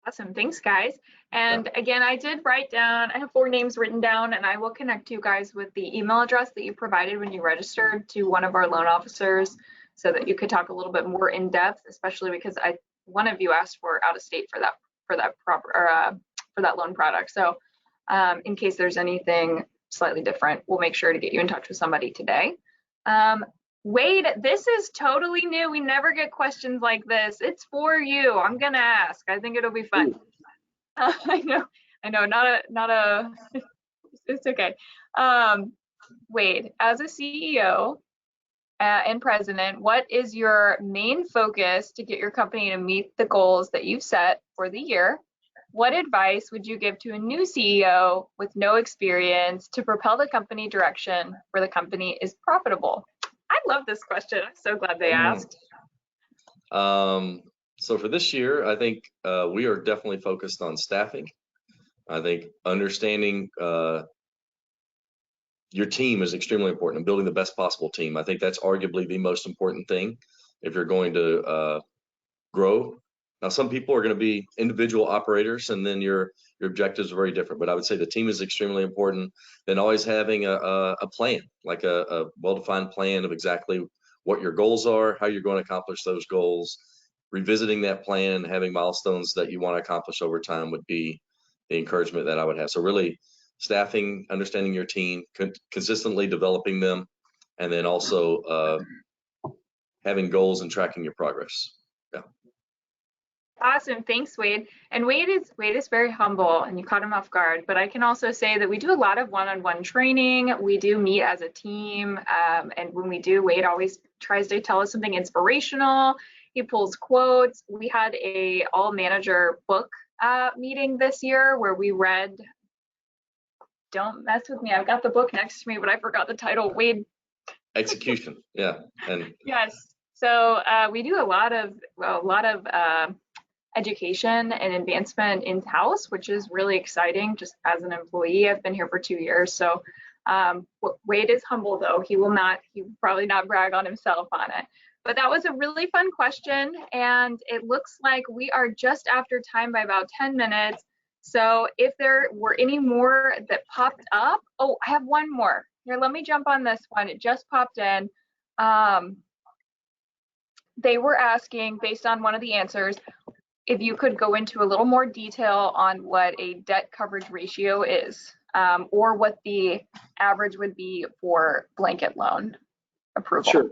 Awesome, thanks guys. And again, I did write down, I have 4 names written down, and I will connect you guys with the email address that you provided when you registered to one of our loan officers so that you could talk a little bit more in depth, especially because one of you asked for out of state for that loan product. So in case there's anything slightly different. We'll make sure to get you in touch with somebody today. Wade, this is totally new. We never get questions like this. It's for you. I'm gonna ask. I think it'll be fun. I know, not a, it's okay. Wade, as a CEO and president, what is your main focus to get your company to meet the goals that you've set for the year? What advice would you give to a new CEO with no experience to propel the company direction where the company is profitable? I love this question. I'm so glad they asked. So for this year, I think we are definitely focused on staffing. I think understanding your team is extremely important and building the best possible team. I think that's arguably the most important thing if you're going to grow. Now, some people are going to be individual operators, and then your objectives are very different. But I would say the team is extremely important. Then always having a plan, like a well-defined plan of exactly what your goals are, how you're going to accomplish those goals. Revisiting that plan, having milestones that you want to accomplish over time would be the encouragement that I would have. So really, staffing, understanding your team, consistently developing them, and then also having goals and tracking your progress. Yeah. Awesome, thanks, Wade. And Wade is very humble, and you caught him off guard. But I can also say that we do a lot of one-on-one training. We do meet as a team, and when we do, Wade always tries to tell us something inspirational. He pulls quotes. We had a all-manager book meeting this year where we read. Don't mess with me. I've got the book next to me, but I forgot the title. Wade. Execution. Yeah. And yes. So we do a lot of education and advancement in-house, which is really exciting. Just as an employee, I've been here for 2 years. So Wade is humble, though. He will probably not brag on himself on it. But that was a really fun question, and it looks like we are just after time by about 10 minutes. So if there were any more that popped up, oh, I have one more. Here, let me jump on this one. It just popped in. They were asking, based on one of the answers, if you could go into a little more detail on what a debt coverage ratio is, or what the average would be for blanket loan approval. Sure.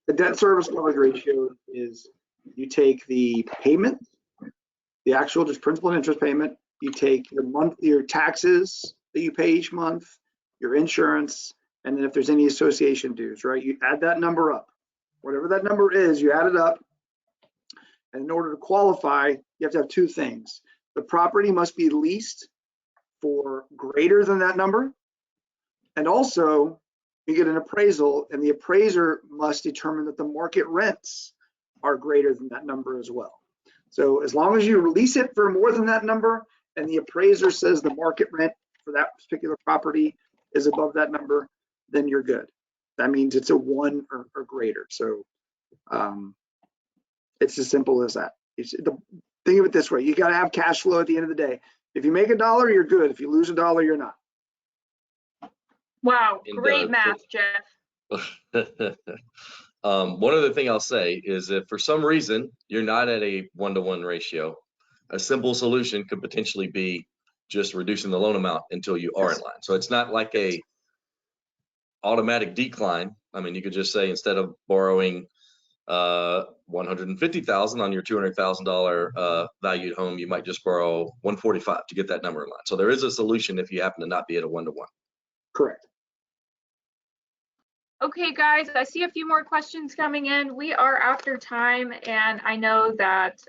The debt service coverage ratio is you take the payment, the actual just principal and interest payment, you take your taxes that you pay each month, your insurance, and then if there's any association dues, right? You add that number up. Whatever that number is, you add it up. And in order to qualify, you have to have two things. The property must be leased for greater than that number. And also, you get an appraisal, and the appraiser must determine that the market rents are greater than that number as well. So as long as you release it for more than that number, and the appraiser says the market rent for that particular property is above that number, then you're good. That means it's a 1 or greater. So it's as simple as that. Think of it this way: you got to have cash flow at the end of the day. If you make $1, you're good. If you lose $1, you're not. Wow, great math, Jeff. One other thing I'll say is if for some reason you're not at a 1-to-1 ratio, a simple solution could potentially be just reducing the loan amount until you are in line. So it's not like a automatic decline. I mean, you could just say instead of borrowing $150,000 on your $200,000 valued home, you might just borrow $145 to get that number in line. So there is a solution if you happen to not be at a 1-to-1. Correct. Okay, guys, I see a few more questions coming in. We are after time, and I know that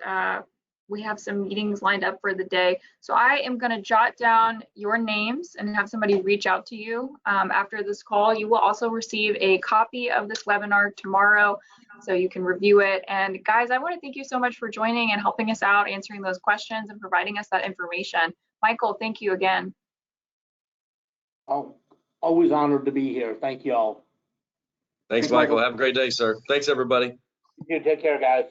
we have some meetings lined up for the day. So I am going to jot down your names and have somebody reach out to you after this call. You will also receive a copy of this webinar tomorrow, so you can review it. And guys, I want to thank you so much for joining and helping us out, answering those questions and providing us that information. Michael, thank you again. Oh, always honored to be here. Thank you all. Thanks, Michael. Have a great day, sir. Thanks, everybody. You take care, guys.